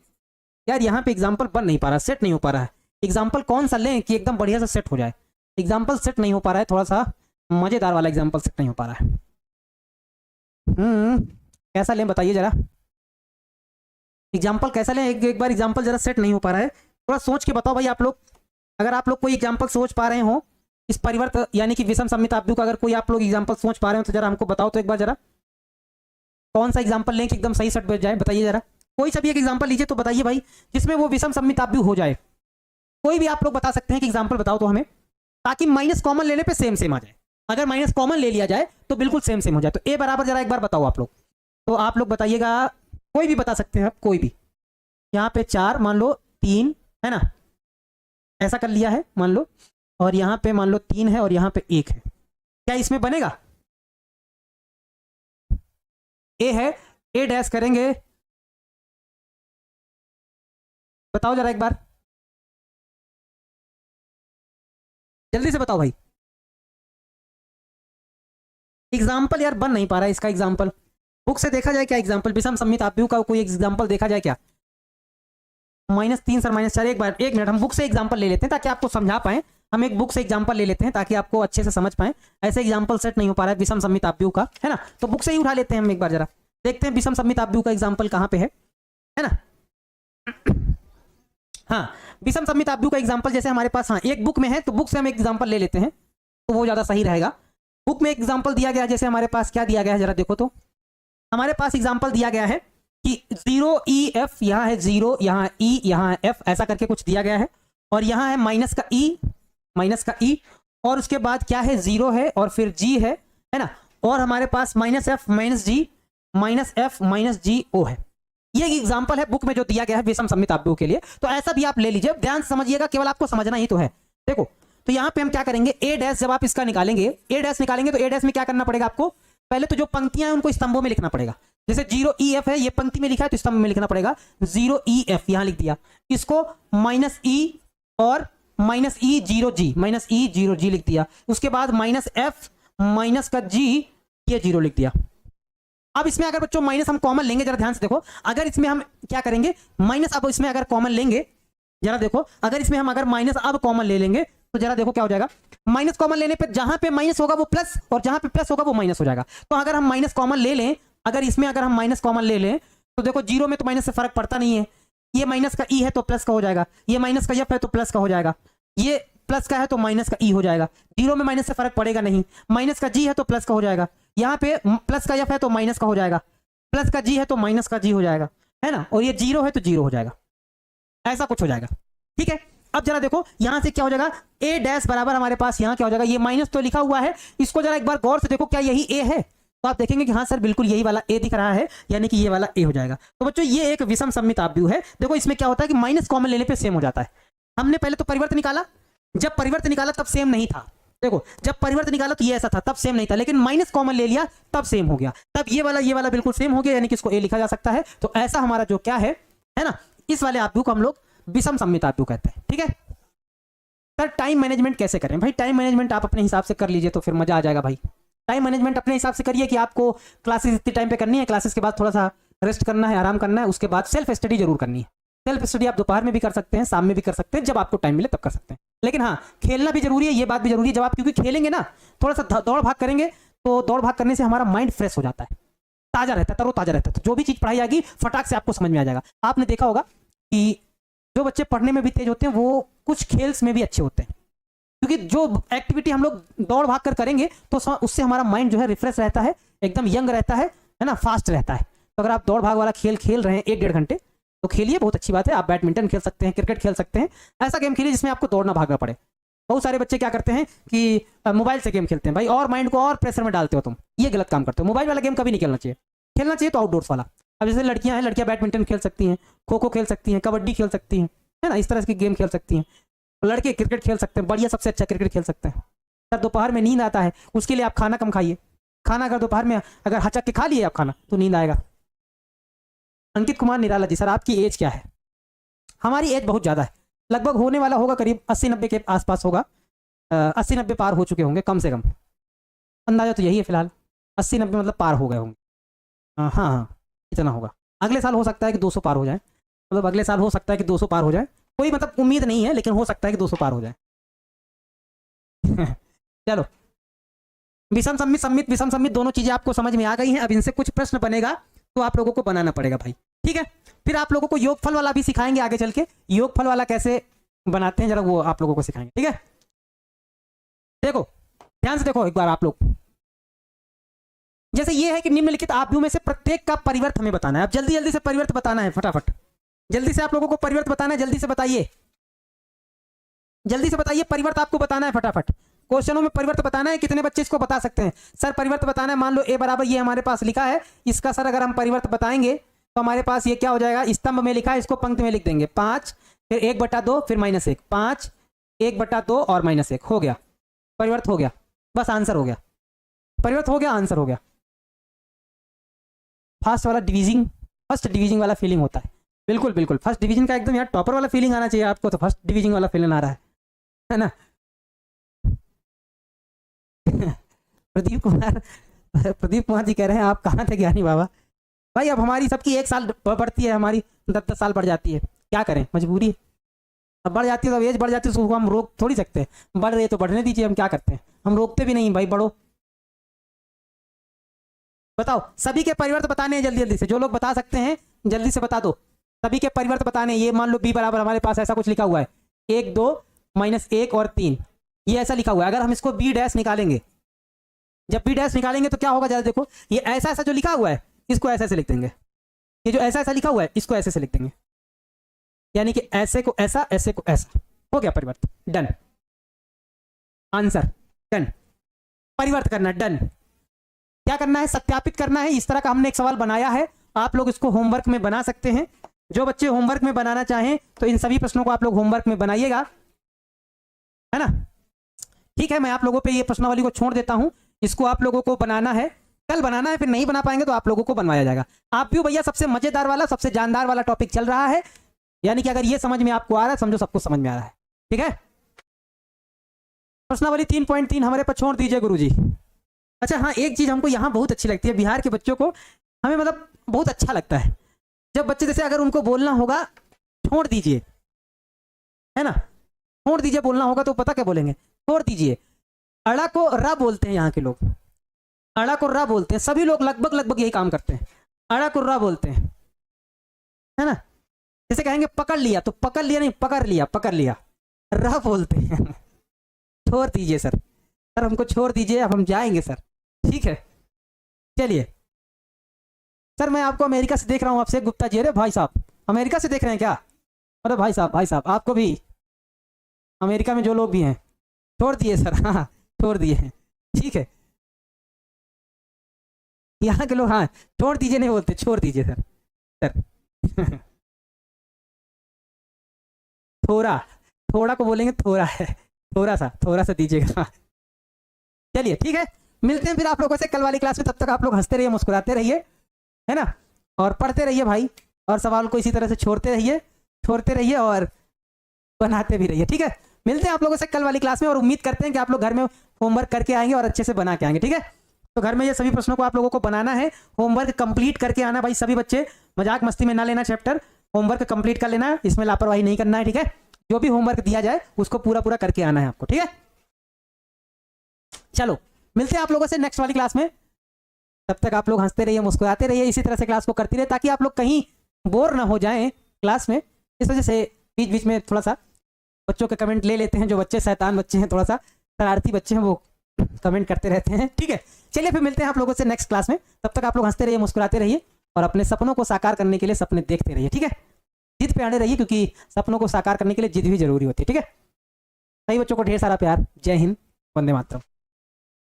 यार यहाँ पे एग्जांपल बन नहीं पा रहा, सेट नहीं हो पा रहा है। एग्जांपल कौन सा लें कि एकदम बढ़िया से सेट हो जाए, एग्जांपल सेट नहीं हो पा रहा है, थोड़ा सा मजेदार वाला एग्जांपल सेट नहीं हो पा रहा है। कैसा लें बताइए जरा, एग्जांपल कैसा लें, एक बार एग्जांपल जरा सेट नहीं हो पा रहा है, थोड़ा सोच के बताओ भाई आप लोग। अगर आप लोग कोई एग्जांपल सोच पा रहे हो इस परिवर्त यानी कि विषम सम्मित आव्यूह का, अगर कोई आप लोग एग्जांपल सोच पा रहे हो तो जरा हमको बताओ तो एक बार, जरा कौन सा एग्जांपल लें कि एकदम सही सेट बैठ जाए, बताइए जरा। कोई सा भी एक एग्जांपल लीजिए तो बताइए भाई, जिसमें वो विषम सम्मित आव्यूह हो जाए। कोई भी आप लोग बता सकते हैं कि एग्जांपल बताओ तो हमें, ताकि माइनस कॉमन लेने पे सेम आ जाए। अगर माइनस कॉमन ले लिया जाए तो बिल्कुल सेम हो जाए। तो a बराबर जरा एक बार बताओ आप लोग, तो आप लोग बताइएगा, कोई भी बता सकते हैं आप, कोई भी। यहाँ पे 4 मान लो, 3 है ना, ऐसा कर लिया है मान लो, और यहाँ पे मान लो 3 है, और यहाँ पे 1 है, क्या इसमें बनेगा, a है, a डैश करेंगे, बताओ जरा एक बार, जल्दी से बताओ भाई। एग्जाम्पल यार बन नहीं पा रहा है इसका, एग्जाम्पल बुक से देखा जाए क्या, एग्जाम्पल विषम सम्मित आव्यूह का कोई एग्जाम्पल देखा जाए क्या। -3 सर -4, एक मिनट हम बुक से एग्जाम्पल ले लेते हैं ताकि आपको समझा पाए। हम एक बुक से एग्जाम्पल ले लेते हैं ताकि आपको अच्छे से समझ पाए। ऐसे एग्जाम्पल सेट नहीं हो पा रहा है विषम सम्मित आव्यूह का, है ना, तो बुक से ही उठा लेते हैं हम एक बार, जरा देखते हैं विषम सम्मित आव्यूह का एग्जाम्पल कहाँ पे है है ना। हाँ, विषम सममित आव्यूह का एग्जांपल जैसे हमारे पास, हाँ एक बुक में है तो बुक से हम एग्जांपल ले लेते हैं तो वो ज्यादा सही रहेगा। बुक में एग्जांपल दिया गया है, जैसे हमारे पास क्या दिया गया है जरा देखो तो, हमारे पास एग्जांपल दिया गया है कि 0 EF, यहाँ है 0, यहाँ E, यहाँ F, ऐसा करके कुछ दिया गया है, और यहाँ है माइनस का E, और उसके बाद क्या है 0 है और फिर G है ना, और हमारे पास -F -G O है। ये एग्जांपल है बुक में जो दिया गया है विषम सममित आव्यूह के लिए। तो ऐसा भी आप ले लीजिए, ध्यान से समझिएगा, केवल आपको समझना ही तो है। देखो तो यहाँ पे हम क्या करेंगे, A डैश, जब आप इसका निकालेंगे A डैश निकालेंगे तो A डैश में क्या करना पड़ेगा आपको, पहले तो जो पंक्तियां हैं उनको स्तंभों में लिखना पड़ेगा। जैसे 0 EF है, ये पंक्ति में लिखा है तो स्तंभ में लिखना पड़ेगा 0 EF, यहां लिख दिया। इसको -E और -E 0G, -E 0G लिख दिया। उसके बाद -F माइनस का G, ये 0 लिख दिया। अब इसमें अगर बच्चों माइनस हम कॉमन लेंगे, जरा ध्यान से देखो, अगर इसमें हम क्या करेंगे माइनस, अब इसमें अगर कॉमन लेंगे, जरा देखो, अगर इसमें हम अगर माइनस अब कॉमन ले लेंगे तो जरा देखो क्या हो जाएगा। माइनस कॉमन लेने पे जहां पे माइनस होगा वो प्लस, और जहां पे प्लस होगा वो माइनस हो जाएगा। तो अगर हम माइनस कॉमन ले लें, अगर इसमें अगर हम माइनस कॉमन ले लें तो देखो 0 में तो माइनस से फर्क पड़ता नहीं है। ये माइनस का E है तो प्लस का हो जाएगा, ये माइनस का F है तो प्लस का हो जाएगा, ये प्लस का है तो माइनस का E हो जाएगा। 0 में माइनस से फर्क पड़ेगा नहीं। माइनस का G है तो प्लस का हो जाएगा, यहाँ पे प्लस का F है तो माइनस का हो जाएगा, प्लस का G है तो माइनस का G हो जाएगा, है ना, और ये 0 है तो 0 हो जाएगा, ऐसा कुछ हो जाएगा। ठीक है, अब जरा देखो यहां से क्या हो जाएगा, A डैश बराबर हमारे पास यहाँ क्या हो जाएगा, ये माइनस तो लिखा हुआ है, इसको जरा एक बार गौर से देखो, क्या यही A है, तो आप देखेंगे कि हाँ सर बिल्कुल यही वाला A दिख रहा है, यानी कि ये वाला A हो जाएगा। तो बच्चों ये एक विषम सममित आव्यूह है। देखो इसमें क्या होता है कि माइनस कॉमन लेने पे सेम हो जाता है। हमने पहले तो परिवर्त निकाला, जब परिवर्त निकाला तब सेम नहीं था। देखो जब परिवर्त निकाला तो ये ऐसा था, तब सेम नहीं था, लेकिन माइनस कॉमन ले लिया तब सेम हो गया, तब ये वाला बिल्कुल सेम हो गया, यानी कि इसको A लिखा जा सकता है। तो ऐसा हमारा जो क्या है ना, इस वाले आव्यूह को हम लोग विषम सममित आव्यूह कहते हैं। ठीक है सर, टाइम मैनेजमेंट कैसे करें भाई? टाइम मैनेजमेंट आप अपने हिसाब से कर लीजिए तो फिर मजा आ जाएगा भाई। टाइम मैनेजमेंट अपने हिसाब से करिए कि आपको क्लासेस इतने टाइम पे करनी है, क्लासेस के बाद थोड़ा सा रेस्ट करना है, आराम करना है, उसके बाद सेल्फ स्टडी जरूर करनी है। सेल्फ स्टडी आप दोपहर में भी कर सकते हैं, शाम में भी कर सकते हैं, जब आपको टाइम मिले तब कर सकते हैं। लेकिन हाँ, खेलना भी जरूरी है, ये बात भी जरूरी है। जब आप क्योंकि खेलेंगे ना, थोड़ा सा दौड़ भाग करेंगे तो दौड़ भाग करने से हमारा माइंड फ्रेश हो जाता है, ताजा रहता है, तरोताजा रहता है। तो जो भी चीज पढ़ाई जाएगी फटाक से आपको समझ में आ जाएगा। आपने देखा होगा कि जो बच्चे पढ़ने में भी तेज होते हैं वो कुछ खेल्स में भी अच्छे होते हैं, क्योंकि जो एक्टिविटी हम लोग दौड़ भाग कर करेंगे तो उससे हमारा माइंड जो है रिफ्रेश रहता है, एकदम यंग रहता है ना, फास्ट रहता है। तो अगर आप दौड़ भाग वाला खेल खेल रहे हैं 1-1.5 घंटे तो खेलिए, बहुत अच्छी बात है। आप बैडमिंटन खेल सकते हैं, क्रिकेट खेल सकते हैं, ऐसा गेम खेलिए जिसमें आपको दौड़ना भागना पड़े। बहुत सारे बच्चे क्या करते हैं कि मोबाइल से गेम खेलते हैं भाई, और माइंड को और प्रेशर में डालते हो तुम, ये गलत काम करते हो। मोबाइल वाला गेम कभी नहीं खेलना चाहिए, खेलना चाहिए तो आउटडोर्स वाला। अब जैसे लड़कियां हैं, लड़कियां बैडमिंटन खेल सकती हैं, खो खो खेल सकती हैं, कबड्डी खेल सकती हैं, है ना, इस तरह की गेम खेल सकती हैं। लड़के क्रिकेट खेल सकते हैं, बढ़िया, सबसे अच्छा क्रिकेट खेल सकते हैं। सर दोपहर में नींद आता है, उसके लिए आप खाना कम खाइए। खाना अगर दोपहर में अगर हचक के खा लिए आप खाना तो नींद आएगा। अंकित कुमार निराला जी, सर आपकी एज क्या है? हमारी एज बहुत ज़्यादा है, लगभग होने वाला होगा करीब 80-90 के आसपास होगा, 80-90 पार हो चुके होंगे कम से कम, अंदाजा तो यही है फिलहाल। 80-90 मतलब पार हो गए होंगे। हाँ हाँ, इतना होगा। अगले साल हो सकता है कि 200 पार हो जाए, मतलब अगले साल हो सकता है कि 200 पार हो जाए, कोई मतलब उम्मीद नहीं है, लेकिन हो सकता है कि 200 पार हो जाए। चलो, विषम सममित दोनों चीजें आपको समझ में आ गई हैं। अब इनसे कुछ प्रश्न बनेगा तो आप लोगों को बनाना पड़ेगा भाई। ठीक है, फिर आप लोगों को योगफल वाला भी सिखाएंगे आगे चल के, योगफल वाला कैसे बनाते हैं जरा वो आप लोगों को सिखाएंगे। ठीक है, देखो ध्यान से देखो एक बार आप लोग, जैसे ये है कि निम्नलिखित आव्यूह में से प्रत्येक का परिवर्त हमें बताना है। अब जल्दी जल्दी से परिवर्त बताना है, फटाफट जल्दी से आप लोगों को परिवर्त बताना है, जल्दी से बताइए, जल्दी से बताइए, परिवर्त आपको बताना है फटाफट। क्वेश्चनों में परिवर्त बताना है। कितने बच्चे इसको बता सकते हैं? सर परिवर्त बताना है, मान लो A बराबर ये हमारे पास लिखा है, इसका सर अगर हम परिवर्त बताएंगे तो हमारे पास ये क्या हो जाएगा, स्तंभ में लिखा है, इसको पंक्ति में लिख देंगे 5, फिर 1/2, फिर -1, 5, 1/2 और -1 हो गया, परिवर्त हो गया, बस आंसर हो गया, परिवर्त हो गया, आंसर हो गया। फर्स्ट डिवीजिंग वाला फीलिंग होता है, बिल्कुल बिल्कुल फर्स्ट डिवीजन का एकदम यार टॉपर वाला फीलिंग आना चाहिए आपको, तो फर्स्ट डिवीजन वाला फीलिंग आ रहा है ना। प्रदीप कुमार जी कह रहे हैं आप कहाँ थे ज्ञानी बाबा? भाई अब हमारी सबकी 1 साल बढ़ती है, हमारी 10-10 साल बढ़ जाती है, क्या करें, मजबूरी है। अब बढ़ जाती है तो एज बढ़ जाती है, उसको हम रोक थोड़ी सकते हैं, बढ़ रही है तो बढ़ने दीजिए, हम क्या करते हैं, हम रोकते भी नहीं भाई, बढ़ो। बताओ, सभी के परिवर्त बताने हैं जल्दी जल्दी से, जो लोग बता सकते हैं जल्दी से बता दो। सभी के परिवर्त बताने। ये मान लो b बराबर हमारे पास ऐसा कुछ लिखा हुआ है 1 2 -1 और 3, ये ऐसा लिखा हुआ है। अगर हम इसको b डैश निकालेंगे, जब b डैश निकालेंगे तो क्या होगा जरा देखो, ये ऐसा ऐसा जो लिखा हुआ है इसको ऐसे ऐसे लिख देंगे, ये जो ऐसा ऐसा लिखा हुआ है इसको ऐसे ऐसे लिख देंगे, यानी कि ऐसे को ऐसा, ऐसे को ऐसा, हो गया परिवर्त। Done, answer done. परिवर्त करना डन। क्या करना है, सत्यापित करना है। इस तरह का हमने एक सवाल बनाया है, आप लोग इसको होमवर्क में बना सकते हैं। जो बच्चे होमवर्क में बनाना चाहें तो इन सभी प्रश्नों को आप लोग होमवर्क में बनाइएगा, है ना। ठीक है, मैं आप लोगों पे ये प्रश्नावली को छोड़ देता हूं, इसको आप लोगों को बनाना है, कल बनाना है, फिर नहीं बना पाएंगे तो आप लोगों को बनवाया जाएगा। आप भी भैया सबसे मजेदार वाला, सबसे जानदार वाला टॉपिक चल रहा है, यानी कि अगर ये समझ में आपको आ रहा है समझो सबको समझ में आ रहा है। ठीक है, प्रश्नावली 3.3 हमारे पर छोड़ दीजिए गुरुजी। अच्छा हाँ, एक चीज हमको यहाँ बहुत अच्छी लगती है, बिहार के बच्चों को हमें मतलब बहुत अच्छा लगता है जब बच्चे जैसे अगर उनको बोलना होगा छोड़ दीजिए, है ना, छोड़ दीजिए बोलना होगा तो पता क्या बोलेंगे, छोड़ दीजिए। अड़ा को रा बोलते हैं, यहाँ के लोग अड़ा को रा बोलते हैं, सभी लोग लगभग यही काम करते हैं, अड़ा को रा बोलते हैं, है ना। जैसे कहेंगे पकड़ लिया तो पकड़ लिया नहीं, पकड़ लिया, पकड़ लिया, रा बोलते हैं। छोड़ दीजिए सर, सर हमको छोड़ दीजिए, अब हम जाएंगे सर। ठीक है, चलिए सर, मैं आपको अमेरिका से देख रहा हूँ आपसे गुप्ता जी। अरे भाई साहब अमेरिका से देख रहे हैं क्या? अरे भाई साहब आपको भी अमेरिका में जो लोग भी हैं छोड़ दिए सर। हाँ छोड़ दिए हैं, ठीक है। यहाँ के लोग हाँ छोड़ दीजिए नहीं बोलते, छोड़ दीजिए सर, सर। थोड़ा, थोड़ा को बोलेंगे थोड़ा है, थोड़ा सा दीजिएगा। चलिए ठीक है, मिलते हैं फिर आप लोगों से कल वाली क्लास में। तब तक आप लोग हंसते रहिए, मुस्कुराते रहिए, है ना, और पढ़ते रहिए भाई, और सवाल को इसी तरह से छोड़ते रहिए और बनाते भी रहिए। ठीक है, मिलते हैं आप लोगों से कल वाली क्लास में, और उम्मीद करते हैं कि आप लोग घर में होमवर्क करके आएंगे और अच्छे से बना के आएंगे। ठीक है, तो घर में ये सभी प्रश्नों को आप लोगों को बनाना है, होमवर्क कंप्लीट करके आना भाई। सभी बच्चे मजाक मस्ती में ना लेना, चैप्टर होमवर्क कंप्लीट कर लेना, इसमें लापरवाही नहीं करना है। ठीक है, जो भी होमवर्क दिया जाए उसको पूरा करके आना है आपको। ठीक है, चलो मिलते हैं आप लोगों से नेक्स्ट वाली क्लास में। तब तक आप लोग हंसते रहिए, मुस्कुराते रहिए, इसी तरह से क्लास को करते रहिए, ताकि आप लोग कहीं बोर ना हो जाएं क्लास में। इस वजह से बीच बीच में थोड़ा सा बच्चों के कमेंट ले लेते हैं, जो बच्चे शैतान बच्चे हैं, थोड़ा सा शरारती बच्चे हैं, वो कमेंट करते रहते हैं। ठीक है, चलिए फिर मिलते हैं आप लोगों से नेक्स्ट क्लास में। तब तक आप लोग हंसते रहिए, मुस्कुराते रहिए, और अपने सपनों को साकार करने के लिए सपने देखते रहिए। ठीक है, जिद पे अड़े रहिए, क्योंकि सपनों को साकार करने के लिए जिद भी जरूरी होती है। ठीक है, सही बच्चों को ढेर सारा प्यार। जय हिंद, वंदे मातरम।